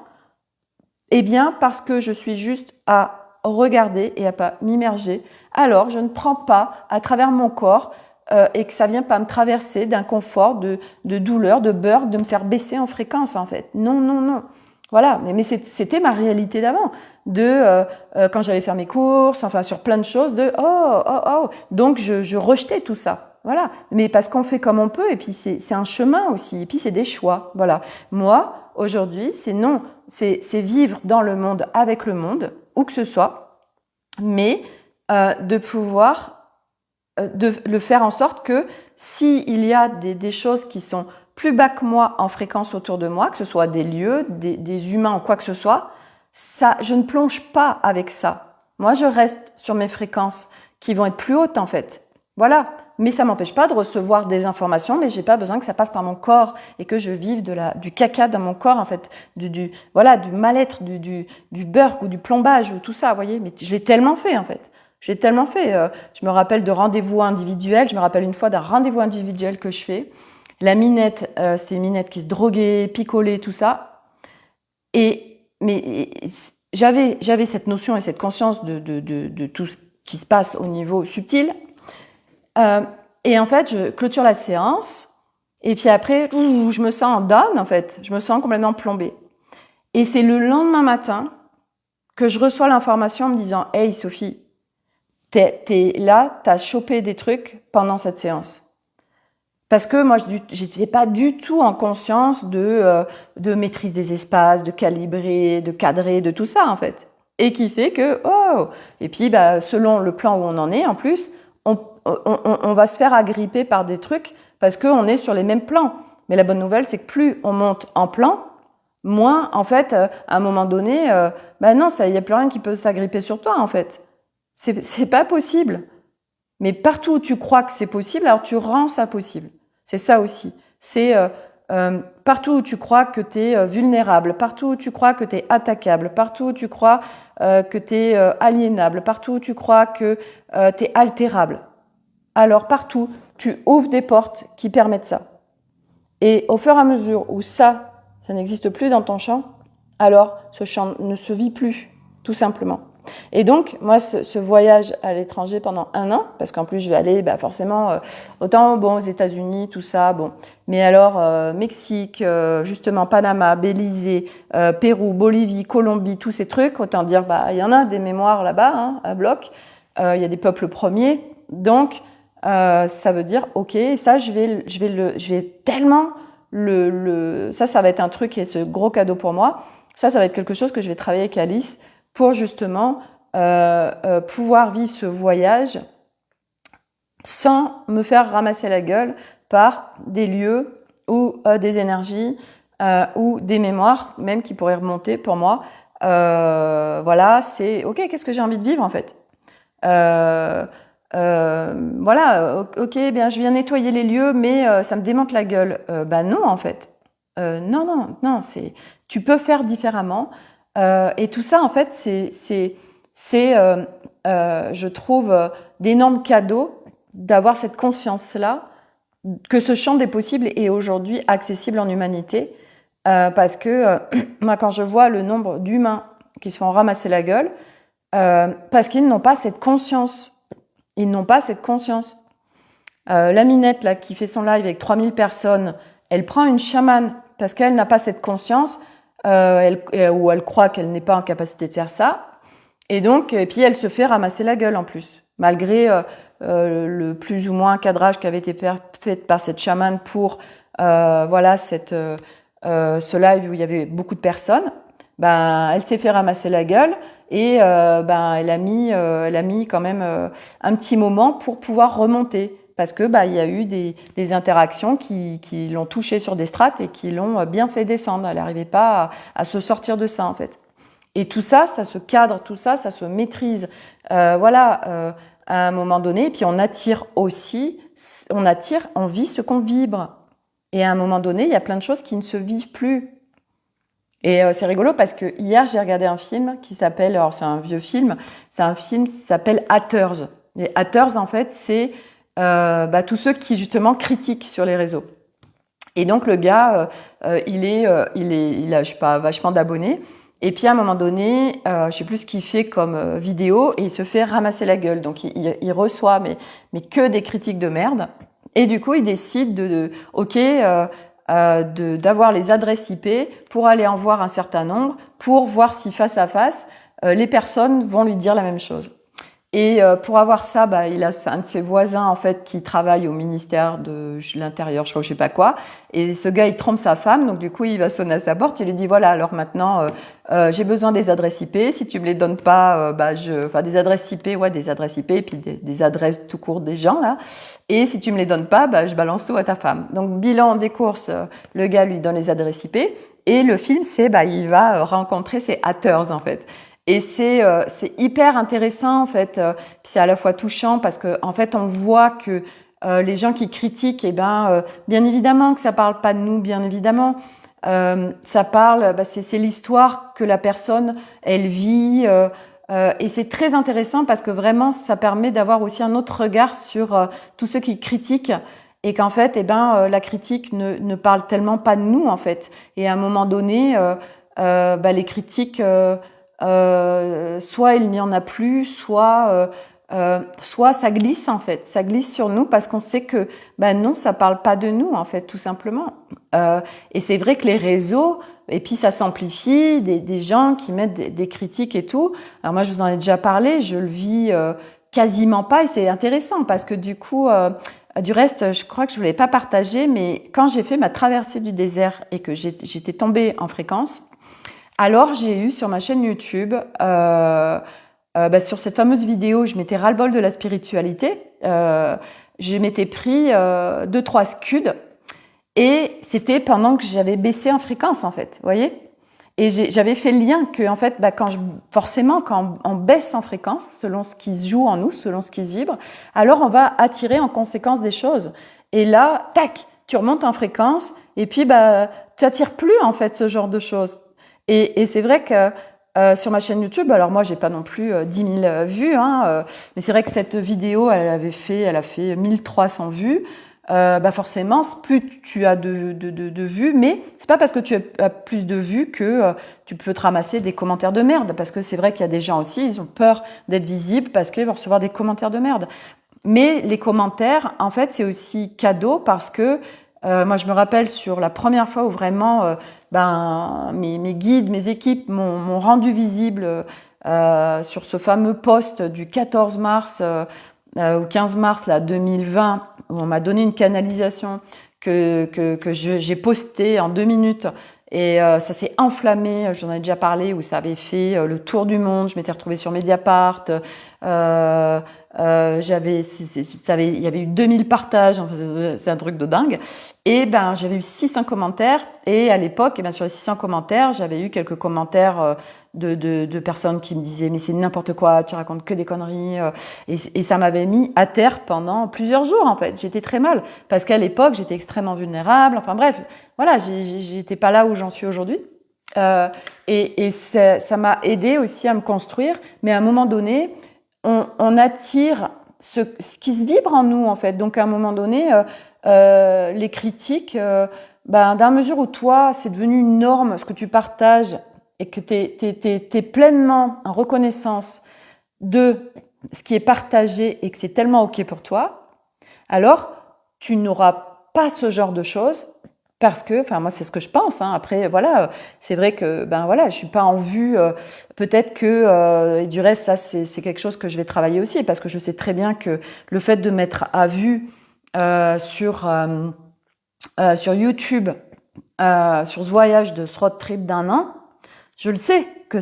bien parce que je suis juste à regarder et à pas m'immerger. Alors, je ne prends pas à travers mon corps et que ça vient pas me traverser d'inconfort, de douleur, de burn, de me faire baisser en fréquence en fait. Non, non, non. Voilà, mais c'était ma réalité d'avant, quand j'allais faire mes courses, enfin sur plein de choses, donc je rejetais tout ça, voilà. Mais parce qu'on fait comme on peut, et puis c'est un chemin aussi, et puis c'est des choix, voilà. Moi, aujourd'hui, c'est non, c'est vivre dans le monde, avec le monde, où que ce soit, mais de pouvoir de le faire en sorte que s'il y a des choses qui sont plus bas que moi en fréquence autour de moi, que ce soit des lieux, des humains ou quoi que ce soit, ça, je ne plonge pas avec ça. Moi, je reste sur mes fréquences qui vont être plus hautes en fait. Voilà. Mais ça m'empêche pas de recevoir des informations, mais j'ai pas besoin que ça passe par mon corps et que je vive du caca dans mon corps en fait, du mal-être, du burk ou du plombage ou tout ça, vous voyez. Mais je l'ai tellement fait en fait. J'ai tellement fait. Je me rappelle de rendez-vous individuels. Je me rappelle une fois d'un rendez-vous individuel que je fais. La minette, c'était une minette qui se droguait, picolait, tout ça. Mais j'avais cette notion et cette conscience de tout ce qui se passe au niveau subtil. Et en fait, je clôture la séance. Et puis après, je me sens en down, en fait. Je me sens complètement plombée. Et c'est le lendemain matin que je reçois l'information en me disant « Hey Sophie, t'es là, t'as chopé des trucs pendant cette séance. » Parce que moi, j'étais pas du tout en conscience de maîtrise des espaces, de calibrer, de cadrer, de tout ça, en fait. Et qui fait que, oh! Et puis, selon le plan où on en est, en plus, on va se faire agripper par des trucs parce qu'on est sur les mêmes plans. Mais la bonne nouvelle, c'est que plus on monte en plan, moins, en fait, à un moment donné, non, il n'y a plus rien qui peut s'agripper sur toi, en fait. C'est pas possible. Mais partout où tu crois que c'est possible, alors tu rends ça possible. C'est ça aussi. C'est partout où tu crois que tu es vulnérable, partout où tu crois que tu es attaquable, partout où tu crois que tu es aliénable, partout où tu crois que tu es altérable. Alors partout, tu ouvres des portes qui permettent ça. Et au fur et à mesure où ça n'existe plus dans ton champ, alors ce champ ne se vit plus, tout simplement. Et donc, moi, ce voyage à l'étranger pendant 1 an, parce qu'en plus, je vais aller forcément, autant aux États-Unis, tout ça, mais alors Mexique, justement Panama, Belize, Pérou, Bolivie, Colombie, tous ces trucs, autant dire, il y en a des mémoires là-bas, à bloc, il y a des peuples premiers, donc ça veut dire, ok, ça, je vais tellement ça va être un truc et ce gros cadeau pour moi. Ça va être quelque chose que je vais travailler avec Alice pour justement pouvoir vivre ce voyage sans me faire ramasser la gueule par des lieux ou des énergies ou des mémoires même qui pourraient remonter pour moi. Voilà, c'est ok, qu'est-ce que j'ai envie de vivre en fait? Voilà, ok, bien je viens nettoyer les lieux, mais ça me démonte la gueule. Non en fait. Non, tu peux faire différemment. Et tout ça en fait, c'est je trouve d'énormes cadeaux d'avoir cette conscience-là que ce champ des possibles est aujourd'hui accessible en humanité. Parce que moi, quand je vois le nombre d'humains qui se font ramasser la gueule, parce qu'ils n'ont pas cette conscience. Ils n'ont pas cette conscience. La Minette, là, qui fait son live avec 3000 personnes, elle prend une chamane parce qu'elle n'a pas cette conscience, ou elle croit qu'elle n'est pas en capacité de faire ça. Et puis elle se fait ramasser la gueule en plus, malgré le plus ou moins cadrage qui avait été fait par cette chamane pour ce live où il y avait beaucoup de personnes. Elle s'est fait ramasser la gueule. Et elle a mis quand même un petit moment pour pouvoir remonter parce que il y a eu des interactions qui l'ont touchée sur des strates et qui l'ont bien fait descendre. Elle n'arrivait pas à se sortir de ça en fait. Et tout ça, ça se cadre, tout ça, ça se maîtrise. À un moment donné, et puis on vit ce qu'on vibre. Et à un moment donné, il y a plein de choses qui ne se vivent plus. Et c'est rigolo parce que hier, j'ai regardé un film qui s'appelle, alors c'est un vieux film, c'est un film qui s'appelle Haters. Les haters, en fait, c'est tous ceux qui, justement, critiquent sur les réseaux. Et donc, le gars, il a, je sais pas, vachement d'abonnés. Et puis, à un moment donné, je sais plus ce qu'il fait comme vidéo et il se fait ramasser la gueule. Donc, il reçoit, mais que des critiques de merde. Et du coup, il décide d'avoir les adresses IP pour aller en voir un certain nombre, pour voir si face à face, les personnes vont lui dire la même chose. Et pour avoir ça, il a un de ses voisins en fait qui travaille au ministère de l'Intérieur, je sais pas quoi. Et ce gars, il trompe sa femme, donc du coup, il va sonner à sa porte. Il lui dit voilà, alors maintenant, j'ai besoin des adresses IP. Si tu me les donnes pas, des adresses IP, des adresses IP, et puis des adresses tout court des gens là. Et si tu me les donnes pas, je balance tout à ta femme. Donc bilan des courses, le gars lui donne les adresses IP. Et le film, c'est il va rencontrer ses haters en fait. Et c'est hyper intéressant en fait, puis c'est à la fois touchant parce que en fait on voit que les gens qui critiquent, bien évidemment que ça parle pas de nous, bien évidemment, ça parle, c'est l'histoire que la personne elle vit, Et c'est très intéressant parce que vraiment, ça permet d'avoir aussi un autre regard sur tous ceux qui critiquent et qu'en fait, la critique ne parle tellement pas de nous, en fait. Et à un moment donné, les critiques, soit il n'y en a plus, soit ça glisse, en fait. Ça glisse sur nous parce qu'on sait que, non, ça parle pas de nous, en fait, tout simplement. Et c'est vrai que les réseaux, et puis ça s'amplifie, des gens qui mettent des critiques et tout. Alors moi, je vous en ai déjà parlé, je le vis quasiment pas et c'est intéressant parce que du coup, du reste, je crois que je ne l'ai pas partagé, mais quand j'ai fait ma traversée du désert et que j'étais tombée en fréquence, alors j'ai eu sur ma chaîne YouTube, sur cette fameuse vidéo, je m'étais ras-le-bol de la spiritualité, je m'étais pris 2-3 scuds. Et c'était pendant que j'avais baissé en fréquence, en fait, vous voyez. Et j'avais fait le lien que, en fait, forcément, quand on baisse en fréquence, selon ce qui se joue en nous, selon ce qui se vibre, alors on va attirer en conséquence des choses. Et là, tac, tu remontes en fréquence, et puis, tu attires plus, en fait, ce genre de choses. Et c'est vrai que sur ma chaîne YouTube, alors moi, j'ai pas non plus 10 000 vues, mais c'est vrai que cette vidéo, elle a fait 1300 vues. Forcément, plus tu as de vues, mais c'est pas parce que tu as plus de vues que tu peux te ramasser des commentaires de merde, parce que c'est vrai qu'il y a des gens aussi, ils ont peur d'être visibles parce qu'ils vont recevoir des commentaires de merde. Mais les commentaires, en fait, c'est aussi cadeau parce que moi, je me rappelle sur la première fois où vraiment mes guides, mes équipes m'ont rendu visible sur ce fameux post du 14 mars au 15 mars 2020, où on m'a donné une canalisation que j'ai postée en 2 minutes et ça s'est enflammé, j'en ai déjà parlé, où ça avait fait le tour du monde, je m'étais retrouvée sur Mediapart, il y avait eu 2000 partages, enfin, c'est un truc de dingue, et j'avais eu 600 commentaires, et à l'époque, sur les 600 commentaires, j'avais eu quelques commentaires de personnes qui me disaient mais c'est n'importe quoi, tu racontes que des conneries, et ça m'avait mis à terre pendant plusieurs jours, en fait. J'étais très mal parce qu'à l'époque j'étais extrêmement vulnérable, enfin bref, voilà, j'étais pas là où j'en suis aujourd'hui, et ça m'a aidé aussi à me construire, mais à un moment donné on attire ce qui se vibre en nous, en fait. Donc à un moment donné les critiques, dans la mesure où toi c'est devenu une norme ce que tu partages et que t'es pleinement en reconnaissance de ce qui est partagé et que c'est tellement OK pour toi, alors tu n'auras pas ce genre de choses parce que, enfin moi c'est ce que je pense, après voilà, c'est vrai que je suis pas en vue, peut-être que, et du reste ça c'est quelque chose que je vais travailler aussi parce que je sais très bien que le fait de mettre à vue sur YouTube, sur ce voyage de ce road trip d'1 an, je le sais que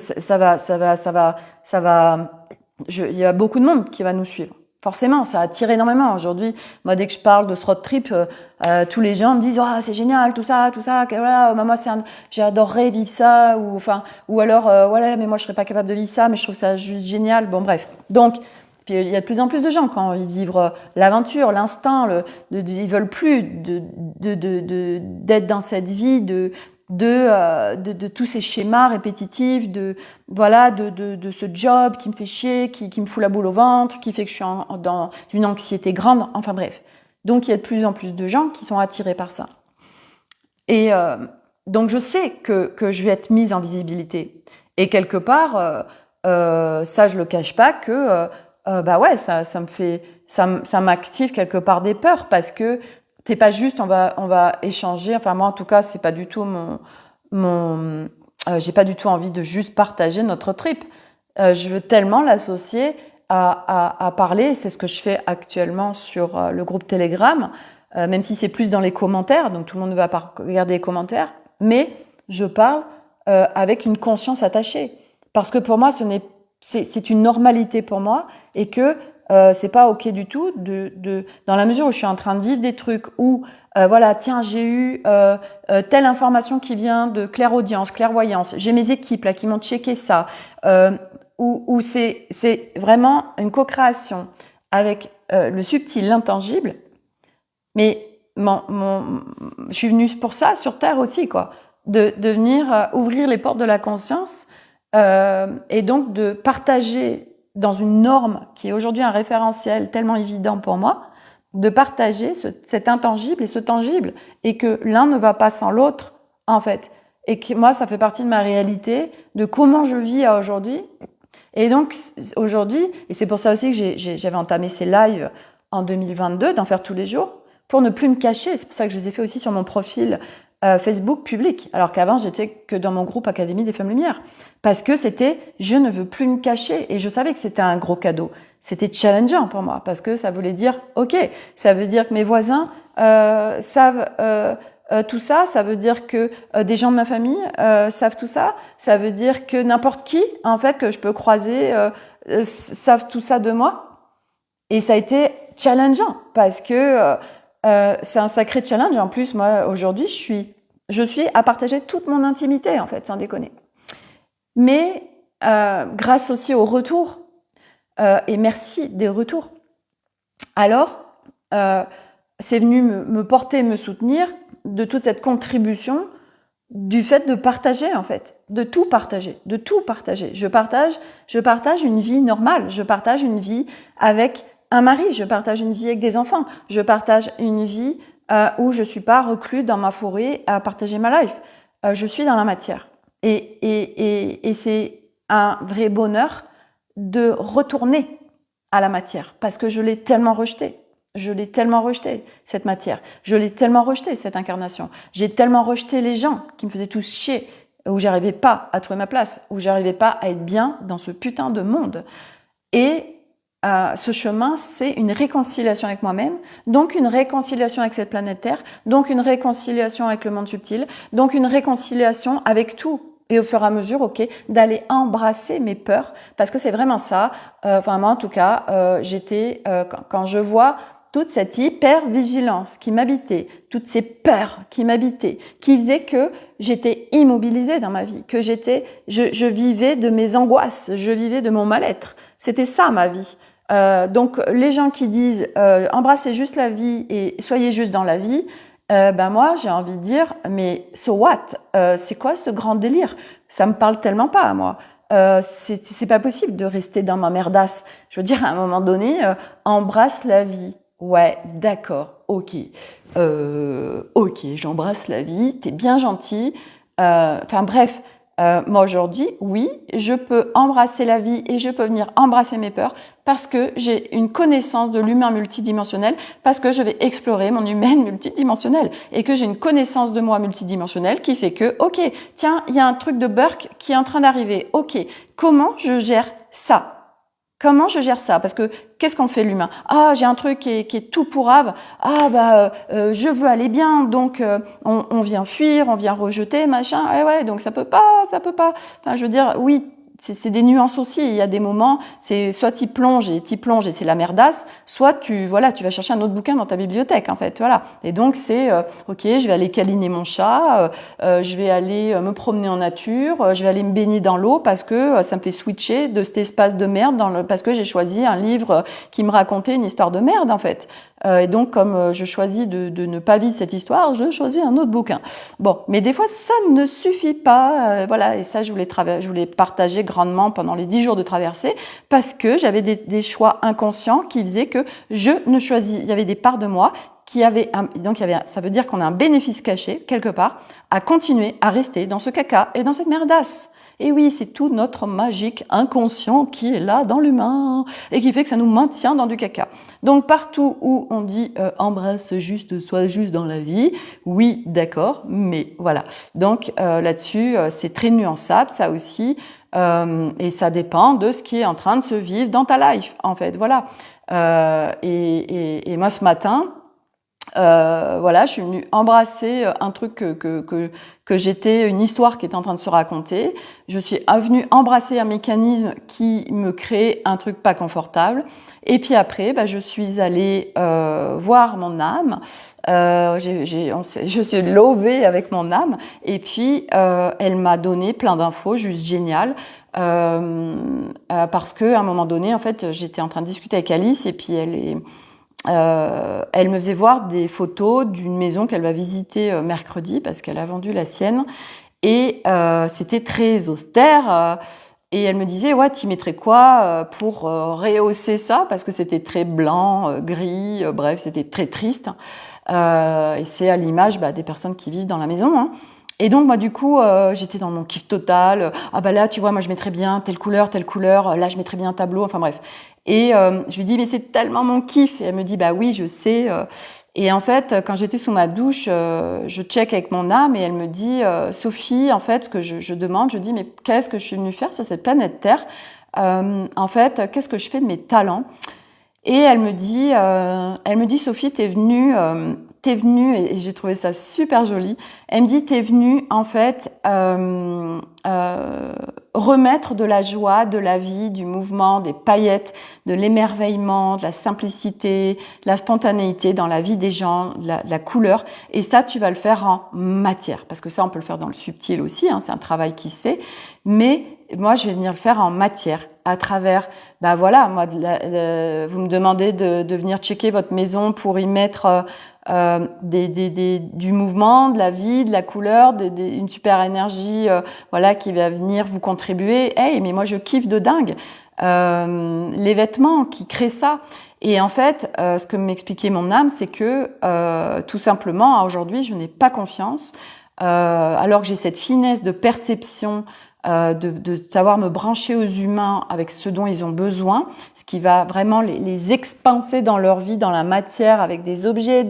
il y a beaucoup de monde qui va nous suivre. Forcément, ça attire énormément. Aujourd'hui, moi, dès que je parle de ce road trip, tous les gens me disent « c'est génial, tout ça, voilà, moi, j'adorerais vivre ça », ou alors « voilà, mais moi, je serais pas capable de vivre ça, mais je trouve ça juste génial ». Bon, bref. Donc, puis il y a de plus en plus de gens quand ils vivent l'aventure, l'instant, ils veulent plus d'être dans cette vie de tous ces schémas répétitifs, de ce job qui me fait chier, qui me fout la boule au ventre, qui fait que je suis dans une anxiété grande, enfin bref. Donc il y a de plus en plus de gens qui sont attirés par ça. Et donc je sais que je vais être mise en visibilité. Et quelque part, ça je le cache pas que ça m'active quelque part des peurs parce que c'est pas juste on va échanger, enfin moi en tout cas c'est pas du tout j'ai pas du tout envie de juste partager notre trip, je veux tellement l'associer à parler, c'est ce que je fais actuellement sur le groupe Telegram, même si c'est plus dans les commentaires, donc tout le monde ne va pas regarder les commentaires, mais je parle avec une conscience attachée, parce que pour moi c'est une normalité pour moi, et que c'est pas OK du tout dans la mesure où je suis en train de vivre des trucs où tiens, j'ai eu telle information qui vient de clairvoyance, j'ai mes équipes là qui m'ont checké ça, où c'est vraiment une co-création avec le subtil, l'intangible, mais je suis venue pour ça sur Terre aussi, quoi, de venir ouvrir les portes de la conscience Et donc de partager dans une norme qui est aujourd'hui un référentiel tellement évident pour moi, de partager cet intangible et ce tangible, et que l'un ne va pas sans l'autre, en fait. Et que moi, ça fait partie de ma réalité, de comment je vis à aujourd'hui. Et donc, aujourd'hui, et c'est pour ça aussi que j'avais entamé ces lives en 2022, d'en faire tous les jours, pour ne plus me cacher. C'est pour ça que je les ai fait aussi sur mon profil Facebook public, alors qu'avant, j'étais que dans mon groupe Académie des Femmes Lumière. Parce que c'était, je ne veux plus me cacher. Et je savais que c'était un gros cadeau. C'était challengeant pour moi, parce que ça voulait dire, ok, ça veut dire que mes voisins savent tout ça, ça veut dire que des gens de ma famille savent tout ça, ça veut dire que n'importe qui, en fait, que je peux croiser, savent tout ça de moi. Et ça a été challengeant, parce que c'est un sacré challenge. En plus, moi, aujourd'hui, je suis à partager toute mon intimité, en fait, sans déconner. Mais grâce aussi au retour, et merci des retours, alors c'est venu me porter, me soutenir de toute cette contribution du fait de partager, en fait, de tout partager, de tout partager. Je partage une vie normale, je partage une vie avec un mari, je partage une vie avec des enfants, je partage une vie où je suis pas reclus dans ma forêt à partager ma life. Je suis dans la matière. Et c'est un vrai bonheur de retourner à la matière, parce que je l'ai tellement rejetée. Je l'ai tellement rejeté, cette matière. Je l'ai tellement rejeté, cette incarnation. J'ai tellement rejeté les gens qui me faisaient tous chier, où j'arrivais pas à trouver ma place, où j'arrivais pas à être bien dans ce putain de monde. Et ce chemin, c'est une réconciliation avec moi-même, donc une réconciliation avec cette planète Terre, donc une réconciliation avec le monde subtil, donc une réconciliation avec tout. Et au fur et à mesure, ok, d'aller embrasser mes peurs, parce que c'est vraiment ça. Enfin, moi, en tout cas, j'étais quand je vois toute cette hyper-vigilance qui m'habitait, toutes ces peurs qui m'habitaient, qui faisaient que j'étais immobilisée dans ma vie, que je vivais de mes angoisses, je vivais de mon mal-être. C'était ça ma vie. Donc les gens qui disent embrassez juste la vie et soyez juste dans la vie, ben moi j'ai envie de dire mais so what, c'est quoi ce grand délire? Ça me parle tellement pas à moi. C'est pas possible de rester dans ma merdasse. Je veux dire à un moment donné, embrasse la vie. Ouais, d'accord, ok, j'embrasse la vie, t'es bien gentil. Enfin bref, moi aujourd'hui, oui, je peux embrasser la vie et je peux venir embrasser mes peurs parce que j'ai une connaissance de l'humain multidimensionnel, parce que je vais explorer mon humaine multidimensionnelle et que j'ai une connaissance de moi multidimensionnelle qui fait que, ok, tiens, il y a un truc de Burke qui est en train d'arriver. Ok, comment je gère ça? Comment je gère ça? Parce que qu'est-ce qu'on fait l'humain? Ah, j'ai un truc qui est tout pourrave. Ah bah, je veux aller bien, donc on vient fuir, on vient rejeter, machin. Ouais, donc ça peut pas. Enfin, je veux dire, oui, c'est des nuances aussi. Il y a des moments, c'est soit t'y plonges et c'est la merdasse, soit tu vas chercher un autre bouquin dans ta bibliothèque, en fait, voilà. Et donc c'est, ok, je vais aller câliner mon chat, je vais aller me promener en nature, je vais aller me baigner dans l'eau parce que ça me fait switcher de cet espace de merde parce que j'ai choisi un livre qui me racontait une histoire de merde, en fait. Et donc, comme je choisis de ne pas vivre cette histoire, je choisis un autre bouquin. Bon, mais des fois, ça ne suffit pas. Voilà, et ça, je voulais partager grandement pendant les 10 jours de traversée, parce que j'avais des choix inconscients qui faisaient que je ne choisis. Il y avait des parts de moi qui avaient ça veut dire qu'on a un bénéfice caché, quelque part, à continuer à rester dans ce caca et dans cette merdasse. Et oui, c'est tout notre magique inconscient qui est là dans l'humain et qui fait que ça nous maintient dans du caca. Donc partout où on dit embrasse juste, sois juste dans la vie, oui, d'accord, mais voilà. Donc là-dessus, c'est très nuançable, ça aussi, et ça dépend de ce qui est en train de se vivre dans ta life, en fait, voilà. Et moi, ce matin, voilà, je suis venue embrasser un truc que j'étais, une histoire qui était en train de se raconter. Je suis venue embrasser un mécanisme qui me crée un truc pas confortable. Et puis après, je suis allée voir mon âme. Je suis lovée avec mon âme. Et puis, elle m'a donné plein d'infos juste géniales. Parce que à un moment donné, en fait, j'étais en train de discuter avec Alice et puis elle me faisait voir des photos d'une maison qu'elle va visiter mercredi parce qu'elle a vendu la sienne. Et c'était très austère. Et elle me disait, ouais, t'y mettrais quoi pour rehausser ça? Parce que c'était très blanc, gris, bref, c'était très triste. Et c'est à l'image des personnes qui vivent dans la maison, hein. Et donc, moi, du coup, j'étais dans mon kiff total. Ah bah là, tu vois, moi, je mettrais bien telle couleur, telle couleur. Là, je mettrais bien un tableau. Enfin, bref. Et je lui dis, mais c'est tellement mon kiff. Et elle me dit, bah oui, je sais. Et en fait, quand j'étais sous ma douche, je check avec mon âme et elle me dit, Sophie, en fait, ce que je demande, je dis, mais qu'est-ce que je suis venue faire sur cette planète Terre? En fait, qu'est-ce que je fais de mes talents? Et elle me dit, Sophie, t'es venue, et j'ai trouvé ça super joli. Elle me dit, t'es venue, en fait, remettre de la joie, de la vie, du mouvement, des paillettes, de l'émerveillement, de la simplicité, de la spontanéité dans la vie des gens, la couleur. Et ça, tu vas le faire en matière. Parce que ça, on peut le faire dans le subtil aussi, hein, c'est un travail qui se fait. Mais moi, je vais venir le faire en matière, à travers, voilà, moi, vous me demandez de venir checker votre maison pour y mettre du mouvement, de la vie, de la couleur, une super énergie, voilà, qui va venir vous contribuer. Hey, mais moi, je kiffe de dingue. Les vêtements qui créent ça. Et en fait, ce que m'expliquait mon âme, c'est que tout simplement, aujourd'hui, je n'ai pas confiance, alors que j'ai cette finesse de perception, de savoir me brancher aux humains avec ce dont ils ont besoin, ce qui va vraiment les expanser dans leur vie, dans la matière, avec des objets,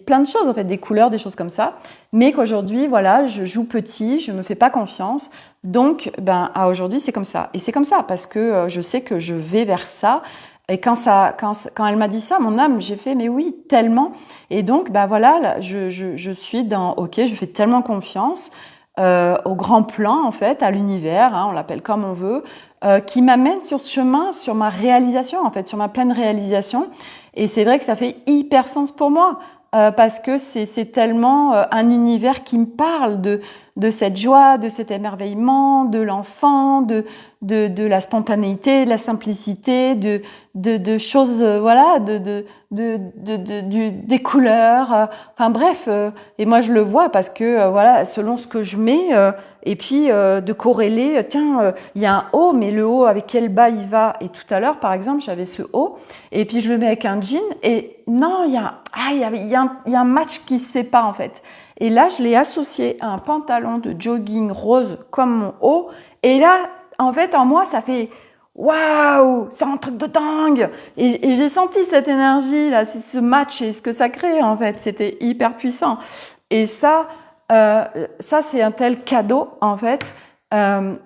plein de choses, en fait, des couleurs, des choses comme ça. Mais qu'aujourd'hui, voilà, je joue petit, je me fais pas confiance. Donc, à aujourd'hui, c'est comme ça. Et c'est comme ça parce que je sais que je vais vers ça. Et quand elle m'a dit ça, mon âme, j'ai fait, mais oui, tellement. Et donc, voilà, là, je suis dans, ok, je fais tellement confiance au grand plan, en fait, à l'univers, hein, on l'appelle comme on veut, qui m'amène sur ce chemin, sur ma réalisation, en fait, sur ma pleine réalisation. Et c'est vrai que ça fait hyper sens pour moi, parce que c'est tellement un univers qui me parle de cette joie, de cet émerveillement, de l'enfant, de la spontanéité, de la simplicité, de choses, voilà, des couleurs, enfin bref, et moi je le vois parce que voilà, selon ce que je mets, et puis de corréler, tiens, il y a un haut, mais le haut avec quel bas il va? Et tout à l'heure, par exemple, j'avais ce haut, et puis je le mets avec un jean, et non, il y a un match qui se fait pas en fait. Et là, je l'ai associé à un pantalon de jogging rose comme mon haut, et là, en fait, en moi, ça fait waouh, c'est un truc de dingue. Et j'ai senti cette énergie là, c'est ce match et ce que ça crée en fait, c'était hyper puissant. Et ça c'est un tel cadeau en fait.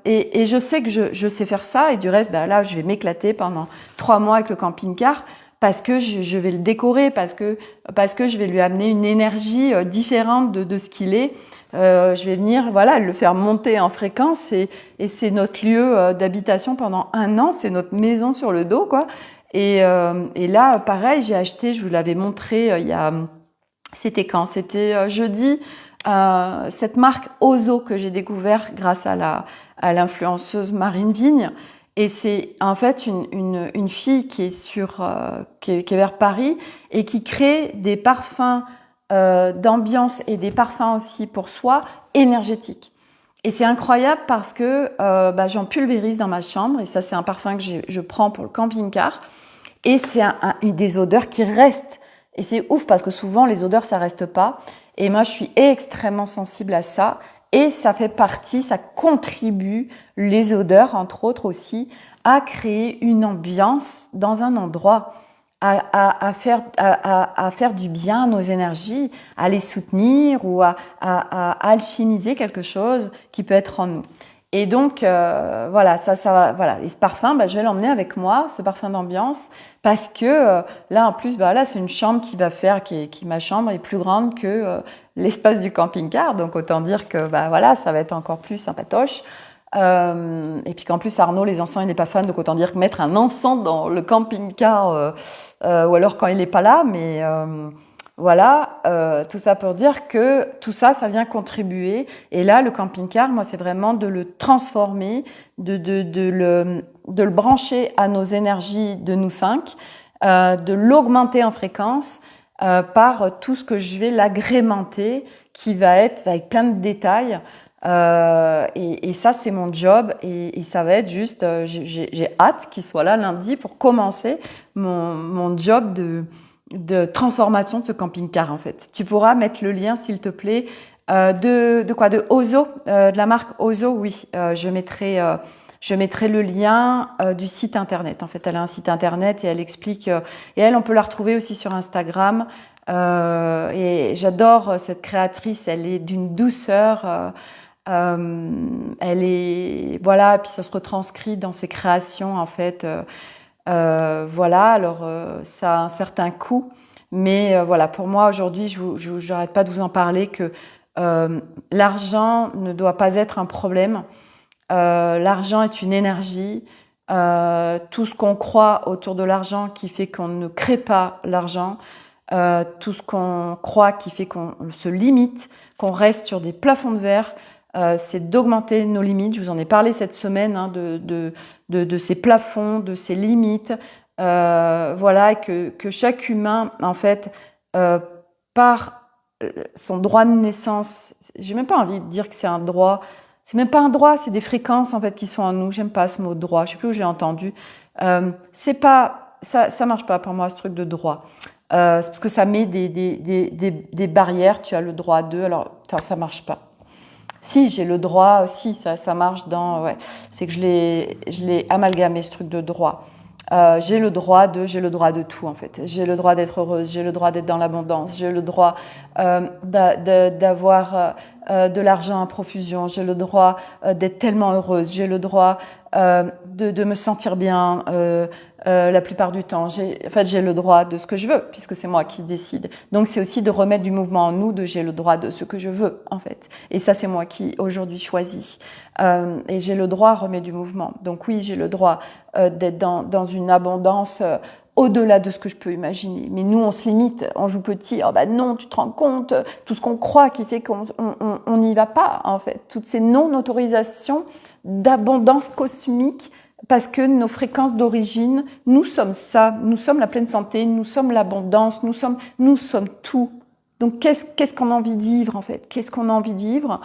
Et je sais que je sais faire ça. Et du reste, là, je vais m'éclater pendant 3 mois avec le camping-car parce que je vais le décorer, parce que je vais lui amener une énergie différente de ce qu'il est. Je vais venir, voilà, le faire monter en fréquence et c'est notre lieu d'habitation pendant 1 an, c'est notre maison sur le dos, quoi. Et là, pareil, j'ai acheté, je vous l'avais montré c'était quand? C'était jeudi, cette marque Ozo que j'ai découvert grâce à l'influenceuse Marine Vigne. Et c'est en fait une fille qui est vers Paris et qui crée des parfums d'ambiance et des parfums aussi pour soi énergétiques. Et c'est incroyable parce que j'en pulvérise dans ma chambre et ça c'est un parfum que je prends pour le camping-car et c'est des odeurs qui restent. Et c'est ouf parce que souvent les odeurs ça reste pas et moi je suis extrêmement sensible à ça et ça fait partie, ça contribue, les odeurs entre autres aussi, à créer une ambiance dans un endroit. À faire du bien à nos énergies, à les soutenir ou à alchimiser quelque chose qui peut être en nous. Et donc, voilà, voilà. Et ce parfum, je vais l'emmener avec moi, ce parfum d'ambiance, parce que là, en plus, là, c'est une chambre ma chambre est plus grande que l'espace du camping-car. Donc, autant dire que, voilà, ça va être encore plus sympatoche. Et puis qu'en plus Arnaud, les encens, il n'est pas fan, donc autant dire que mettre un encens dans le camping-car, ou alors quand il n'est pas là, mais voilà, tout ça pour dire que tout ça, ça vient contribuer. Et là, le camping-car, moi, c'est vraiment de le transformer, de le brancher à nos énergies de nous 5, de l'augmenter en fréquence par tout ce que je vais l'agrémenter, qui va être avec plein de détails. Et ça, c'est mon job et ça va être juste, j'ai hâte qu'il soit là lundi pour commencer mon job de transformation de ce camping-car en fait. Tu pourras mettre le lien s'il te plaît de quoi? De Ozo, de la marque Ozo, oui. Je mettrai le lien du site internet. En fait, elle a un site internet et elle explique. Et elle, on peut la retrouver aussi sur Instagram. Et j'adore cette créatrice. Elle est d'une douceur. Elle est voilà. Puis ça se retranscrit dans ses créations en fait. Voilà. Alors ça a un certain coût, mais voilà. Pour moi aujourd'hui, je n'arrête pas de vous en parler que l'argent ne doit pas être un problème. L'argent est une énergie. Tout ce qu'on croit autour de l'argent qui fait qu'on ne crée pas l'argent, tout ce qu'on croit qui fait qu'on se limite, qu'on reste sur des plafonds de verre, c'est d'augmenter nos limites. Je vous en ai parlé cette semaine hein, de ces plafonds, de ces limites. Voilà, que chaque humain, en fait, par son droit de naissance, j'ai même pas envie de dire que c'est un droit, c'est même pas un droit, c'est des fréquences en fait qui sont en nous. J'aime pas ce mot droit, je sais plus où j'ai entendu. C'est pas, ça marche pas pour moi ce truc de droit. C'est parce que ça met des barrières. Tu as le droit de, alors, enfin, ça marche pas. Si j'ai le droit, si ça marche dans, ouais, c'est que je l'ai amalgamé ce truc de droit. J'ai le droit de tout en fait. J'ai le droit d'être heureuse, j'ai le droit d'être dans l'abondance, j'ai le droit d'avoir de l'argent à profusion, j'ai le droit d'être tellement heureuse, j'ai le droit de me sentir bien la plupart du temps. En fait, j'ai le droit de ce que je veux puisque c'est moi qui décide. Donc c'est aussi de remettre du mouvement en nous, de j'ai le droit de ce que je veux en fait. Et ça c'est moi qui aujourd'hui choisis. Et j'ai le droit à remettre du mouvement. Donc oui, j'ai le droit d'être dans une abondance au-delà de ce que je peux imaginer. Mais nous, on se limite, on joue petit. Oh bah non, tu te rends compte, tout ce qu'on croit qui fait qu'on n'y va pas, en fait. Toutes ces non-autorisations d'abondance cosmique, parce que nos fréquences d'origine, nous sommes ça, nous sommes la pleine santé, nous sommes l'abondance, nous sommes tout. Donc qu'est-ce qu'on a envie de vivre, en fait? Qu'est-ce qu'on a envie de vivre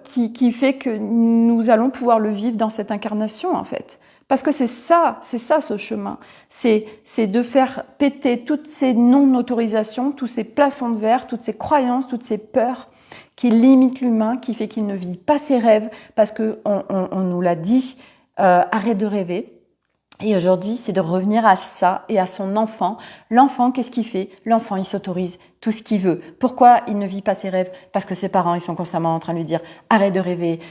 qui fait que nous allons pouvoir le vivre dans cette incarnation, en fait. Parce que c'est ça ce chemin. C'est de faire péter toutes ces non-autorisations, tous ces plafonds de verre, toutes ces croyances, toutes ces peurs qui limitent l'humain, qui fait qu'il ne vit pas ses rêves, parce que on nous l'a dit, arrête de rêver. Et aujourd'hui, c'est de revenir à ça et à son enfant. L'enfant, qu'est-ce qu'il fait? L'enfant, il s'autorise tout ce qu'il veut. Pourquoi il ne vit pas ses rêves? Parce que ses parents, ils sont constamment en train de lui dire « Arrête de rêver,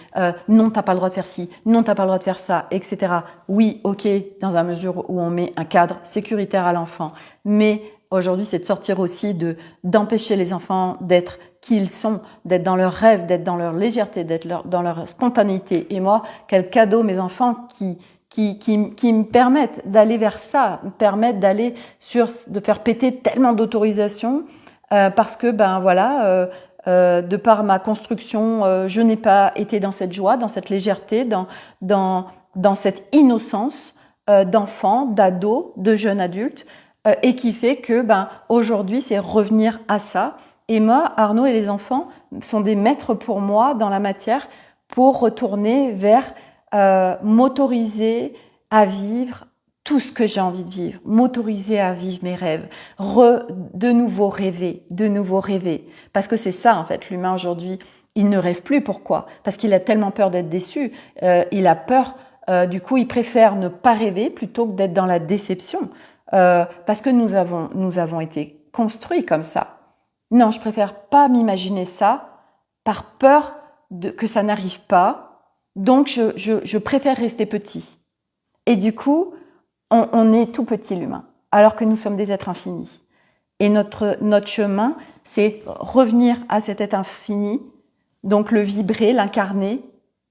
non, t'as pas le droit de faire ci, non, t'as pas le droit de faire ça, etc. » Oui, ok, dans la mesure où on met un cadre sécuritaire à l'enfant. Mais aujourd'hui, c'est de sortir aussi d'empêcher les enfants d'être qui ils sont, d'être dans leurs rêves, d'être dans leur légèreté, d'être dans leur spontanéité. Et moi, quel cadeau mes enfants qui me permettent d'aller vers ça, me permettent d'aller de faire péter tellement d'autorisations parce que ben voilà, de par ma construction, je n'ai pas été dans cette joie, dans cette légèreté, dans cette innocence d'enfant, d'ado, de jeune adulte, et qui fait que ben aujourd'hui c'est revenir à ça. Et moi, Arnaud et les enfants sont des maîtres pour moi dans la matière pour retourner vers m'autoriser à vivre tout ce que j'ai envie de vivre, m'autoriser à vivre mes rêves, de nouveau rêver. Parce que c'est ça, en fait, l'humain aujourd'hui, il ne rêve plus. Pourquoi? Parce qu'il a tellement peur d'être déçu. Il a peur, du coup, il préfère ne pas rêver plutôt que d'être dans la déception. Parce que nous avons été construits comme ça. Non, je préfère pas m'imaginer ça par peur que ça n'arrive pas. Donc, je préfère rester petit. Et du coup, on est tout petit, l'humain, alors que nous sommes des êtres infinis. Et notre chemin, c'est revenir à cet être infini, donc le vibrer, l'incarner,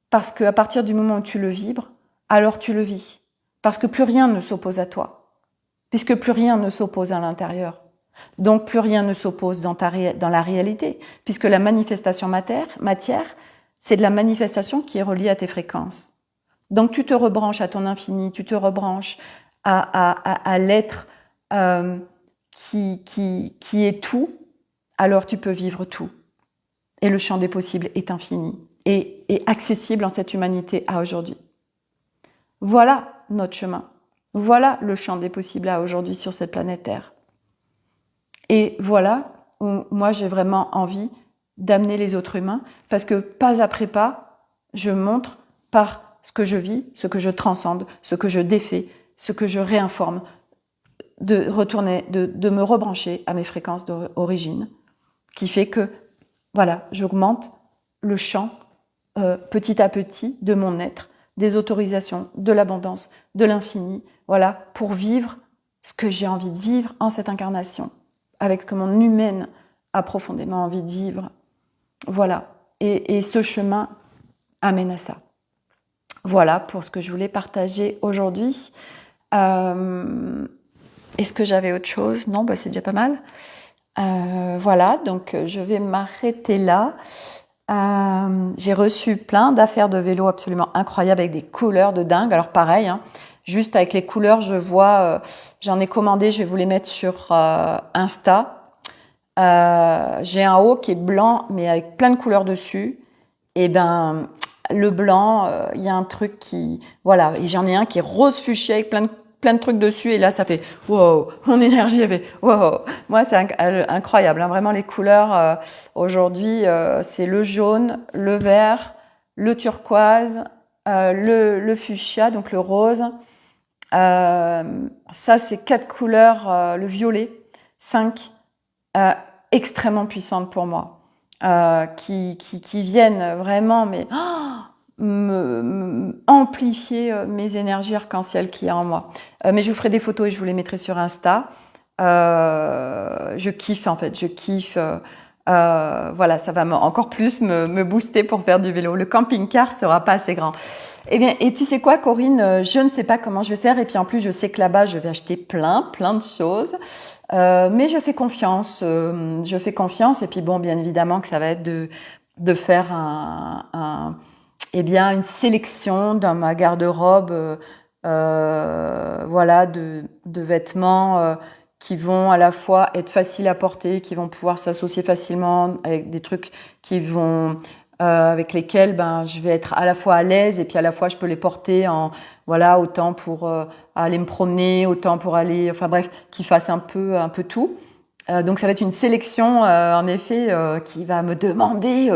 parce qu'à partir du moment où tu le vibres, alors tu le vis. Parce que plus rien ne s'oppose à toi, puisque plus rien ne s'oppose à l'intérieur. Donc plus rien ne s'oppose dans la réalité, puisque la manifestation matière, c'est de la manifestation qui est reliée à tes fréquences. Donc tu te rebranches à ton infini, tu te rebranches à l'être qui est tout, alors tu peux vivre tout. Et le champ des possibles est infini. et accessible en cette humanité à aujourd'hui. Voilà notre chemin. Voilà le champ des possibles à aujourd'hui sur cette planète Terre. Et voilà où moi j'ai vraiment envie d'amener les autres humains, parce que pas après pas, je montre par ce que je vis, ce que je transcende, ce que je défais, ce que je réinforme, de retourner, de me rebrancher à mes fréquences d'origine, qui fait que, voilà, j'augmente le champ petit à petit de mon être, des autorisations, de l'abondance, de l'infini, voilà, pour vivre ce que j'ai envie de vivre en cette incarnation, avec ce que mon humaine a profondément envie de vivre. Voilà, et ce chemin amène à ça. Voilà pour ce que je voulais partager aujourd'hui. Est-ce que j'avais autre chose? Non, c'est déjà pas mal. Voilà, donc je vais m'arrêter là. J'ai reçu plein d'affaires de vélo absolument incroyables avec des couleurs de dingue. Alors pareil, juste avec les couleurs, je vois, j'en ai commandé, je vais vous les mettre sur Insta. J'ai un haut qui est blanc, mais avec plein de couleurs dessus. Et ben, le blanc, il y a un truc qui, voilà, et j'en ai un qui est rose fuchsia avec plein de trucs dessus, et là ça fait wow, mon énergie elle fait wow. Moi c'est incroyable, vraiment les couleurs aujourd'hui, c'est le jaune, le vert, le turquoise, le fuchsia, donc le rose, ça c'est 4 couleurs, le violet, 5 extrêmement puissantes pour moi, qui viennent vraiment amplifier mes énergies arc-en-ciel qu'il y a en moi. Mais je vous ferai des photos et je vous les mettrai sur Insta. Je kiffe en fait, je kiffe. Voilà, ça va encore plus me booster pour faire du vélo. Le camping-car sera pas assez grand. Eh bien, et tu sais quoi, Corinne, je ne sais pas comment je vais faire. Et puis en plus, je sais que là-bas, je vais acheter plein de choses. Mais je fais confiance. Et puis bon, bien évidemment que ça va être de faire une sélection dans ma garde-robe, voilà, de vêtements qui vont à la fois être faciles à porter, qui vont pouvoir s'associer facilement avec des trucs qui vont avec lesquels je vais être à la fois à l'aise, et puis à la fois je peux les porter voilà, autant pour aller me promener, autant pour aller, enfin bref, qui fassent un peu tout. Donc ça va être une sélection en effet qui va me demander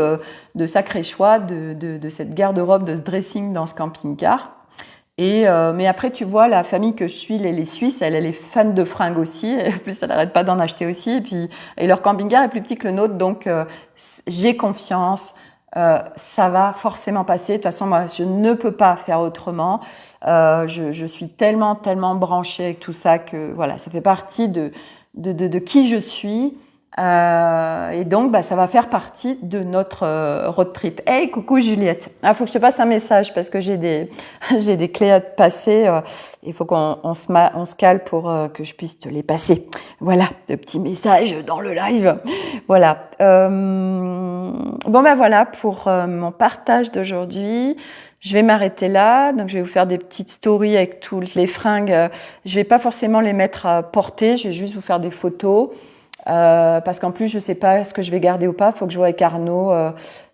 de sacrés choix de cette garde-robe, de ce dressing dans ce camping-car. Mais après, tu vois, la famille que je suis, les Suisses, elle est fan de fringues aussi. Et en plus, elle n'arrête pas d'en acheter aussi. Et leur camping-car est plus petit que le nôtre, donc j'ai confiance. Ça va forcément passer. De toute façon, moi, je ne peux pas faire autrement. Je suis tellement branchée avec tout ça que voilà, ça fait partie de qui je suis. Et donc, ça va faire partie de notre road trip. Hey, coucou Juliette. Faut que je te passe un message parce que j'ai des clés à te passer. Il faut qu'on se cale pour que je puisse te les passer. Voilà, de petits messages dans le live. Voilà. Voilà pour mon partage d'aujourd'hui. Je vais m'arrêter là. Donc, je vais vous faire des petites stories avec toutes les fringues. Je vais pas forcément les mettre à porter. Je vais juste vous faire des photos. Parce qu'en plus je sais pas ce que je vais garder ou pas, faut que je vois avec Arnaud,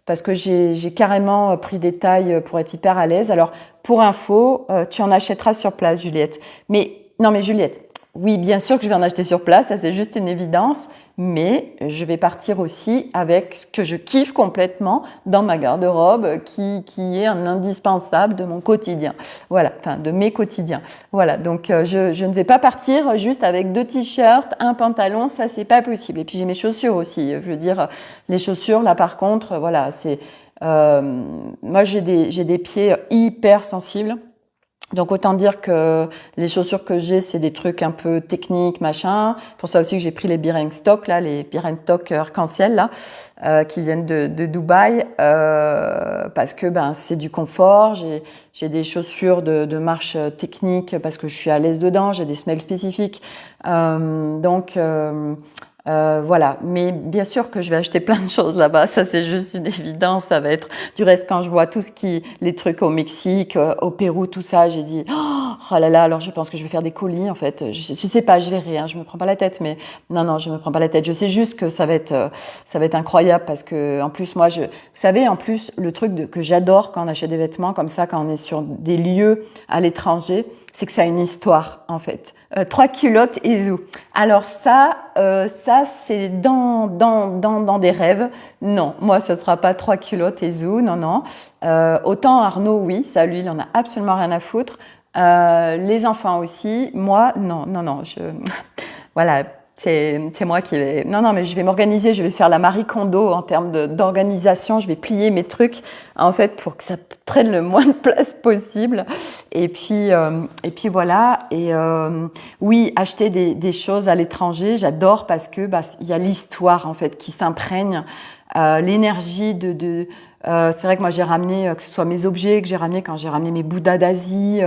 parce que j'ai carrément pris des tailles pour être hyper à l'aise. Alors pour info, tu en achèteras sur place, Juliette. Mais Juliette, oui, bien sûr que je vais en acheter sur place, ça c'est juste une évidence, mais je vais partir aussi avec ce que je kiffe complètement dans ma garde-robe, qui est un indispensable de mon quotidien. Voilà, enfin de mes quotidiens. Voilà, donc je ne vais pas partir juste avec 2 t-shirts, un pantalon, ça c'est pas possible. Et puis j'ai mes chaussures aussi. Je veux dire, les chaussures là par contre, voilà, c'est moi j'ai des pieds hyper sensibles. Donc autant dire que les chaussures que j'ai, c'est des trucs un peu techniques, machin. Pour ça aussi que j'ai pris les Birkenstock, là, les Birkenstock arc-en-ciel, là, qui viennent de Dubaï, parce que c'est du confort. J'ai des chaussures de marche technique parce que je suis à l'aise dedans. J'ai des semelles spécifiques. Voilà, mais bien sûr que je vais acheter plein de choses là-bas, ça c'est juste une évidence, ça va être du reste quand je vois tout ce les trucs au Mexique, au Pérou, tout ça, j'ai dit oh là là, alors je pense que je vais faire des colis en fait, je sais pas, je verrai, hein, je me prends pas la tête, mais non, je me prends pas la tête, je sais juste que ça va être incroyable parce que en plus moi vous savez en plus le truc que j'adore quand on achète des vêtements comme ça, quand on est sur des lieux à l'étranger, c'est que ça a une histoire en fait. 3 culottes et zou. Alors ça c'est dans des rêves. Non, moi ce sera pas 3 culottes et zou, non. Autant Arnaud, oui, ça lui, il en a absolument rien à foutre. Les enfants aussi, moi, non. Voilà, c'est moi qui vais... Non, mais je vais m'organiser, je vais faire la Marie Kondo en termes d'organisation, je vais plier mes trucs, en fait, pour que ça prenne le moins de place possible. Et puis voilà. Et oui, acheter des choses à l'étranger, j'adore parce que il y a l'histoire, en fait, qui s'imprègne, l'énergie c'est vrai que moi, j'ai ramené, que ce soit mes objets que j'ai ramenés quand j'ai ramené mes Bouddhas d'Asie,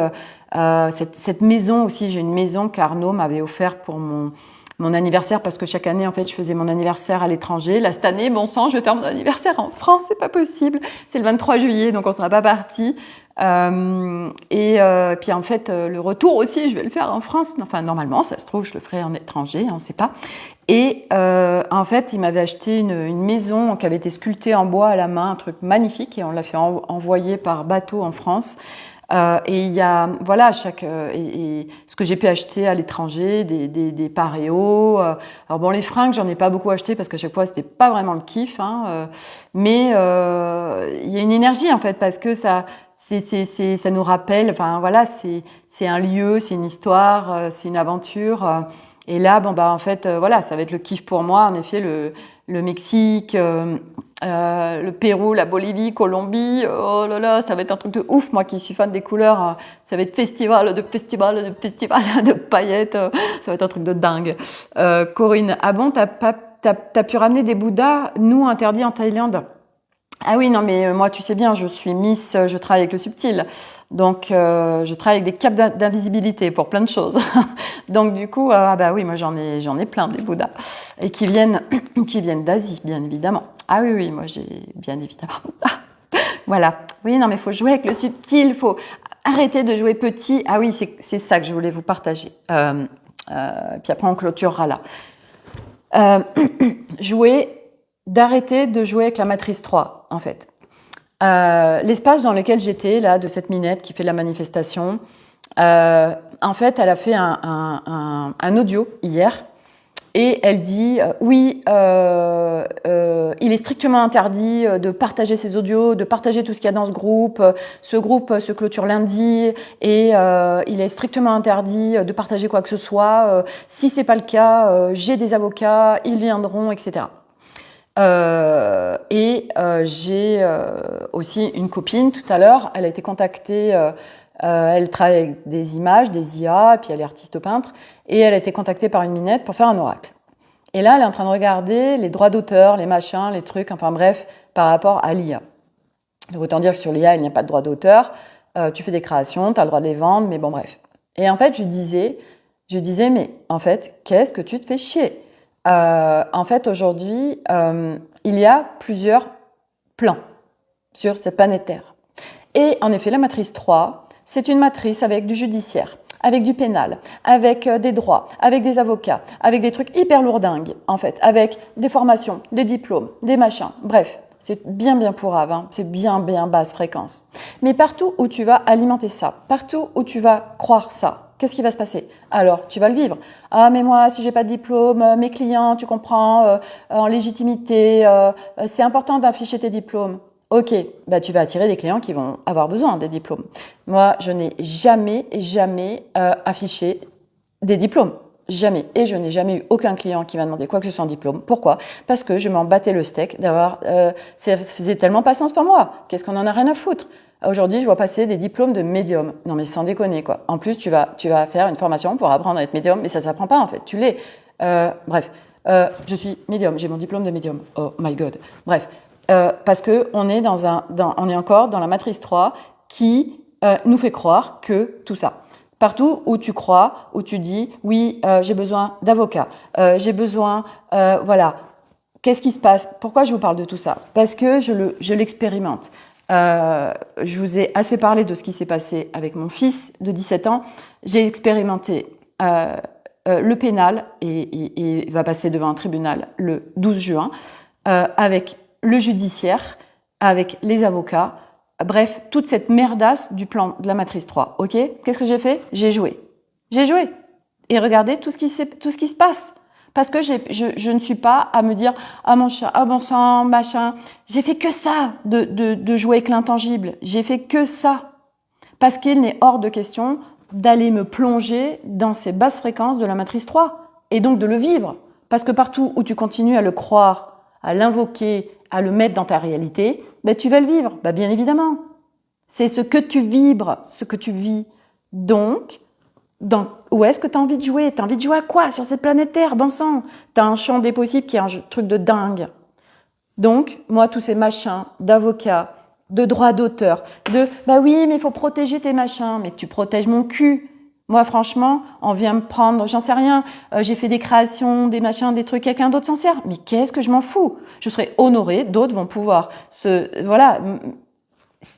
cette maison aussi, j'ai une maison qu'Arnaud m'avait offert pour mon anniversaire parce que chaque année en fait je faisais mon anniversaire à l'étranger. Là cette année, bon sang, je vais faire mon anniversaire en France, c'est pas possible. C'est le 23 juillet donc on sera pas parti. Puis en fait le retour aussi je vais le faire en France. Enfin normalement ça se trouve je le ferai en étranger, on sait pas. Et en fait il m'avait acheté une maison qui avait été sculptée en bois à la main, un truc magnifique et on l'a fait envoyer par bateau en France. Et il y a voilà et ce que j'ai pu acheter à l'étranger, des paréos. Alors bon, les fringues, j'en ai pas beaucoup acheté parce qu'à chaque fois c'était pas vraiment le kiff, hein, mais il y a une énergie en fait parce que ça nous rappelle. Enfin voilà, c'est un lieu, c'est une histoire, c'est une aventure. Et là, en fait, voilà, ça va être le kiff pour moi. En effet, le Mexique, le Pérou, la Bolivie, Colombie, oh là là, ça va être un truc de ouf. Moi qui suis fan des couleurs, ça va être festival de paillettes, ça va être un truc de dingue. Corinne, ah bon, t'as pu ramener des Bouddhas, nous interdits en Thaïlande? Ah oui, non, mais moi, tu sais bien, je suis Miss, je travaille avec le subtil. Donc, je travaille avec des capes d'invisibilité pour plein de choses. Donc, du coup, oui, moi, j'en ai plein des Bouddhas. Et qui viennent d'Asie, bien évidemment. Ah oui, moi, j'ai, bien évidemment. Voilà. Oui, non, mais il faut jouer avec le subtil, il faut arrêter de jouer petit. Ah oui, c'est ça que je voulais vous partager. Puis après, on clôturera là. D'arrêter de jouer avec la matrice 3, en fait. L'espace dans lequel j'étais, là, de cette minette qui fait la manifestation, en fait, elle a fait un audio hier et elle dit oui, il est strictement interdit de partager ces audios, de partager tout ce qu'il y a dans ce groupe. Ce groupe se clôture lundi et il est strictement interdit de partager quoi que ce soit. Si c'est pas le cas, j'ai des avocats, ils viendront, etc. J'ai aussi une copine tout à l'heure, elle a été contactée, elle travaille avec des images, des IA, et puis elle est artiste peintre, et elle a été contactée par une minette pour faire un oracle. Et là, elle est en train de regarder les droits d'auteur, les machins, les trucs, enfin bref, par rapport à l'IA. Donc autant dire que sur l'IA, il n'y a pas de droit d'auteur, tu fais des créations, tu as le droit de les vendre, mais bon bref. Et en fait, je disais, mais en fait, qu'est-ce que tu te fais chier ? En fait, aujourd'hui, il y a plusieurs plans sur cette planète Terre. Et en effet, la matrice 3, c'est une matrice avec du judiciaire, avec du pénal, avec des droits, avec des avocats, avec des trucs hyper lourdingues, en fait, avec des formations, des diplômes, des machins, bref. C'est bien pourrave, hein. C'est bien basse fréquence. Mais partout où tu vas alimenter ça, partout où tu vas croire ça, qu'est-ce qui va se passer? Alors, tu vas le vivre. Ah, mais moi, si j'ai pas de diplôme, mes clients, tu comprends, en légitimité, c'est important d'afficher tes diplômes. Ok, tu vas attirer des clients qui vont avoir besoin des diplômes. Moi, je n'ai jamais affiché des diplômes. Jamais. Et je n'ai jamais eu aucun client qui m'a demandé quoi que ce soit en diplôme. Pourquoi? Parce que je m'en battais le steak d'avoir... ça faisait tellement pas sens pour moi. Qu'est-ce qu'on en a rien à foutre? Aujourd'hui, je vois passer des diplômes de médium. Non, mais sans déconner, quoi. En plus, tu vas faire une formation pour apprendre à être médium, mais ça s'apprend pas, en fait. Tu l'es. Bref. Je suis médium. J'ai mon diplôme de médium. Oh my God. Bref. Parce que on est on est encore dans la matrice 3 qui nous fait croire que tout ça. Partout où tu crois, où tu dis, oui, j'ai besoin d'avocat, j'ai besoin, voilà. Qu'est-ce qui se passe? Pourquoi je vous parle de tout ça? Parce que je l'expérimente. Je vous ai assez parlé de ce qui s'est passé avec mon fils de 17 ans. J'ai expérimenté le pénal et il va passer devant un tribunal le 12 juin, avec le judiciaire, avec les avocats, bref, toute cette merdasse du plan de la matrice 3. Ok? Qu'est-ce que j'ai fait? J'ai joué. J'ai joué. Et regardez tout ce qui se passe. Parce que je ne suis pas à me dire « Ah mon chat, ah bon sang, machin ». J'ai fait que ça de jouer avec l'intangible. J'ai fait que ça. Parce qu'il n'est hors de question d'aller me plonger dans ces basses fréquences de la matrice 3. Et donc de le vivre. Parce que partout où tu continues à le croire, à l'invoquer, à le mettre dans ta réalité, ben tu vas le vivre. Ben bien évidemment. C'est ce que tu vibres, ce que tu vis. Donc, où est-ce que tu as envie de jouer? Tu as envie de jouer à quoi sur cette planète Terre, bon sang? Tu as un champ des possibles qui est un truc de dingue. Donc, moi, tous ces machins d'avocats, de droits d'auteur, bah oui, mais il faut protéger tes machins. Mais tu protèges mon cul. Moi, franchement, on vient me prendre, j'en sais rien, j'ai fait des créations, des machins, des trucs, quelqu'un d'autre s'en sert. Mais qu'est-ce que je m'en fous? Je serai honorée, d'autres vont pouvoir voilà.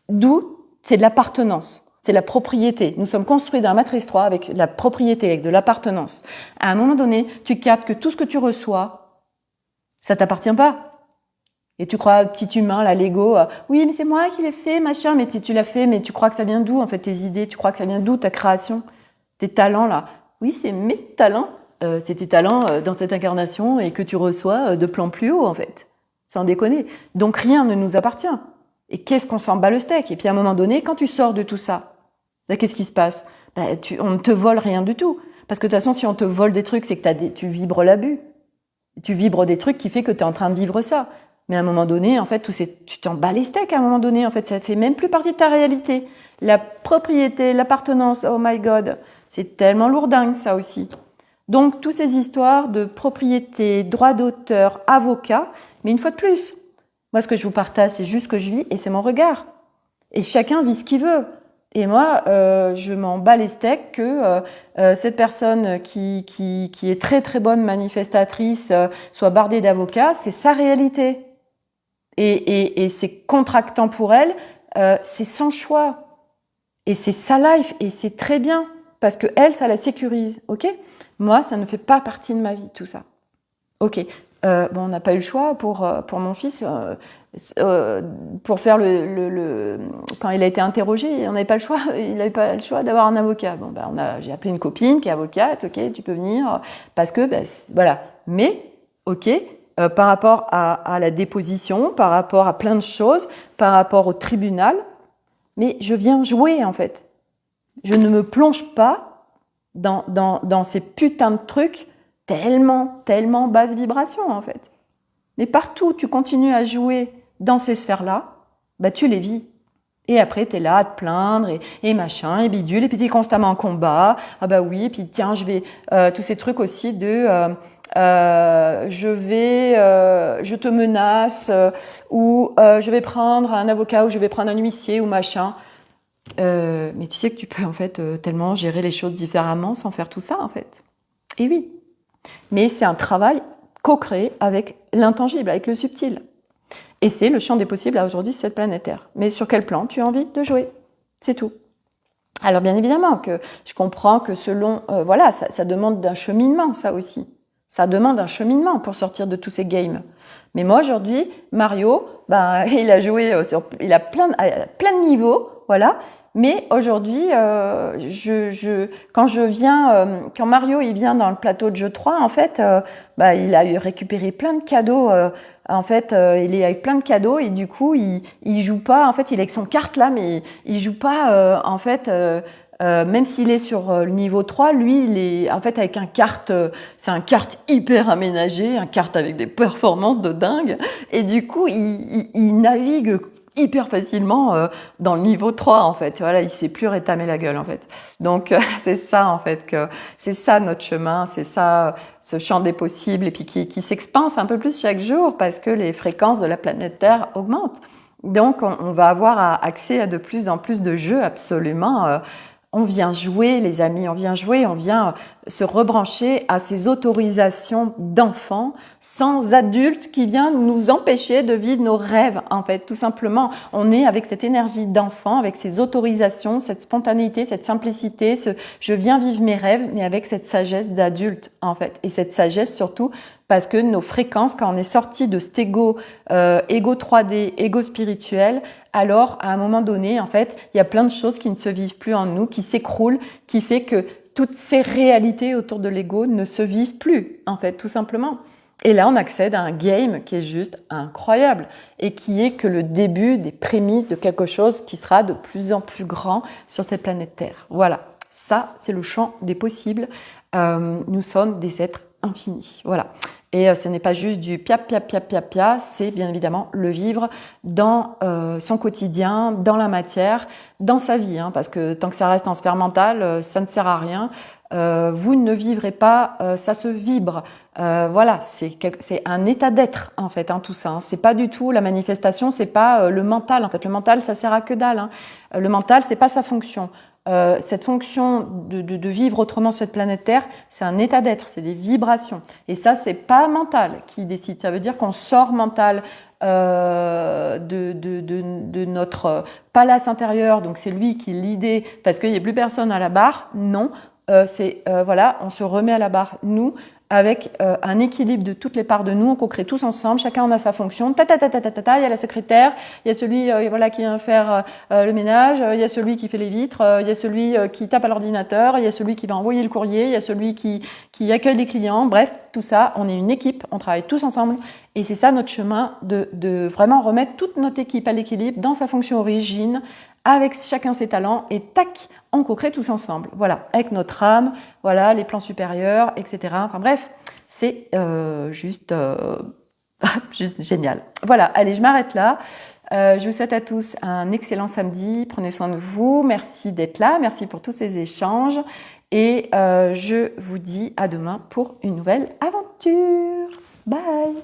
D'où c'est de l'appartenance. C'est la propriété. Nous sommes construits dans la matrice 3 avec la propriété, avec de l'appartenance. À un moment donné, tu captes que tout ce que tu reçois, ça t'appartient pas. Et tu crois, petit humain, la Lego, oui, mais c'est moi qui l'ai fait, machin, mais tu l'as fait, mais tu crois que ça vient d'où, en fait, tes idées? Tu crois que ça vient d'où, ta création? Tes talents, là? Oui, c'est mes talents. C'est tes talents dans cette incarnation et que tu reçois de plan plus haut, en fait. Sans déconner. Donc, rien ne nous appartient. Et qu'est-ce qu'on s'en bat le steak? Et puis à un moment donné, quand tu sors de tout ça, là, qu'est-ce qui se passe? On ne te vole rien du tout. Parce que de toute façon, si on te vole des trucs, c'est que tu vibres l'abus. Tu vibres des trucs qui fait que tu es en train de vivre ça. Mais à un moment donné, en fait, tu t'en bats les steaks à un moment donné. En fait, ça fait même plus partie de ta réalité. La propriété, l'appartenance, oh my God, c'est tellement lourdingue ça aussi. Donc, toutes ces histoires de propriété, droit d'auteur, avocat, mais une fois de plus, moi, ce que je vous partage, c'est juste ce que je vis et c'est mon regard. Et chacun vit ce qu'il veut. Et moi, je m'en bats les steaks que cette personne qui est très très bonne manifestatrice soit bardée d'avocats, c'est sa réalité. Et c'est contractant pour elle, c'est son choix. Et c'est sa life et c'est très bien parce que elle, ça la sécurise. Ok? Moi, ça ne fait pas partie de ma vie, tout ça. Ok. Bon, on n'a pas eu le choix pour mon fils. Pour faire quand il a été interrogé, on n'avait pas le choix. Il n'avait pas le choix d'avoir un avocat. Bon, j'ai appelé une copine qui est avocate. Ok, tu peux venir parce que voilà. Mais ok, par rapport à la déposition, par rapport à plein de choses, par rapport au tribunal, mais je viens jouer en fait. Je ne me plonge pas dans ces putains de trucs tellement basse vibration en fait. Mais partout tu continues à jouer dans ces sphères-là, tu les vis. Et après, tu es là à te plaindre et machin, et bidule, et puis tu es constamment en combat. Ah bah oui, et puis tiens, je vais... tous ces trucs aussi de... je te menace, ou je vais prendre un avocat, ou je vais prendre un huissier, ou machin. Mais tu sais que tu peux en fait tellement gérer les choses différemment sans faire tout ça en fait. Et oui. Mais c'est un travail co-créé avec l'intangible, avec le subtil. Et c'est le champ des possibles à aujourd'hui sur cette planète Terre. Mais sur quel plan tu as envie de jouer? C'est tout. Alors bien évidemment que je comprends que selon... voilà, ça demande d'un cheminement, ça aussi. Ça demande un cheminement pour sortir de tous ces games. Mais moi aujourd'hui, Mario, il a joué il a plein de niveaux, voilà. Mais aujourd'hui, quand Mario il vient dans le plateau de jeu 3, en fait, il a récupéré plein de cadeaux. En fait, il est avec plein de cadeaux et du coup, il joue pas. En fait, il est avec son carte là, mais il joue pas. En fait, même s'il est sur le niveau 3, lui, il est en fait avec c'est un kart hyper aménagé, un kart avec des performances de dingue. Et du coup, il navigue hyper facilement dans le niveau 3 en fait. Voilà, il s'est plus rétamer la gueule en fait. Donc c'est ça en fait c'est ça notre chemin, c'est ça ce champ des possibles et puis qui s'expanse un peu plus chaque jour parce que les fréquences de la planète Terre augmentent. Donc on va avoir accès à de plus en plus de jeux absolument On vient jouer, les amis, on vient jouer, on vient se rebrancher à ces autorisations d'enfants sans adulte qui vient nous empêcher de vivre nos rêves, en fait. Tout simplement, on est avec cette énergie d'enfant, avec ces autorisations, cette spontanéité, cette simplicité, je viens vivre mes rêves, mais avec cette sagesse d'adulte, en fait. Et cette sagesse surtout parce que nos fréquences, quand on est sorti de cet ego 3D, ego spirituel, alors à un moment donné, en fait, il y a plein de choses qui ne se vivent plus en nous, qui s'écroulent, qui fait que toutes ces réalités autour de l'ego ne se vivent plus, en fait, tout simplement. Et là, on accède à un game qui est juste incroyable et qui est que le début des prémices de quelque chose qui sera de plus en plus grand sur cette planète Terre. Voilà, ça, c'est le champ des possibles. Nous sommes des êtres infinis. Voilà. Et ce n'est pas juste du pia, pia, pia, pia, pia, c'est bien évidemment le vivre dans son quotidien, dans la matière, dans sa vie. Hein, parce que tant que ça reste en sphère mentale, ça ne sert à rien. Vous ne vivrez pas, ça se vibre. Voilà, c'est un état d'être en fait, hein, tout ça. Hein. C'est pas du tout la manifestation, c'est pas le mental. En fait, le mental, ça sert à que dalle. Hein. Le mental, c'est pas sa fonction. Cette fonction de vivre autrement sur cette planète Terre, c'est un état d'être, c'est des vibrations. Et ça, c'est pas mental qui décide. Ça veut dire qu'on sort mental de notre palace intérieur. Donc c'est lui qui l'idée parce qu'il n'y a plus personne à la barre. Non, voilà, on se remet à la barre nous. Avec un équilibre de toutes les parts de nous, on co-crée tous ensemble, chacun en a sa fonction. Il y a la secrétaire, il y a celui voilà qui vient faire le ménage, il y a celui qui fait les vitres, il y a celui qui tape à l'ordinateur, il y a celui qui va envoyer le courrier, il y a celui qui accueille les clients. Bref, tout ça, on est une équipe, on travaille tous ensemble. Et c'est ça notre chemin de vraiment remettre toute notre équipe à l'équilibre dans sa fonction origine, avec chacun ses talents et tac, on co-crée tous ensemble. Voilà, avec notre âme, voilà, les plans supérieurs, etc. Enfin bref, c'est juste génial. Voilà, allez, je m'arrête là. Je vous souhaite à tous un excellent samedi. Prenez soin de vous. Merci d'être là. Merci pour tous ces échanges. Et je vous dis à demain pour une nouvelle aventure. Bye!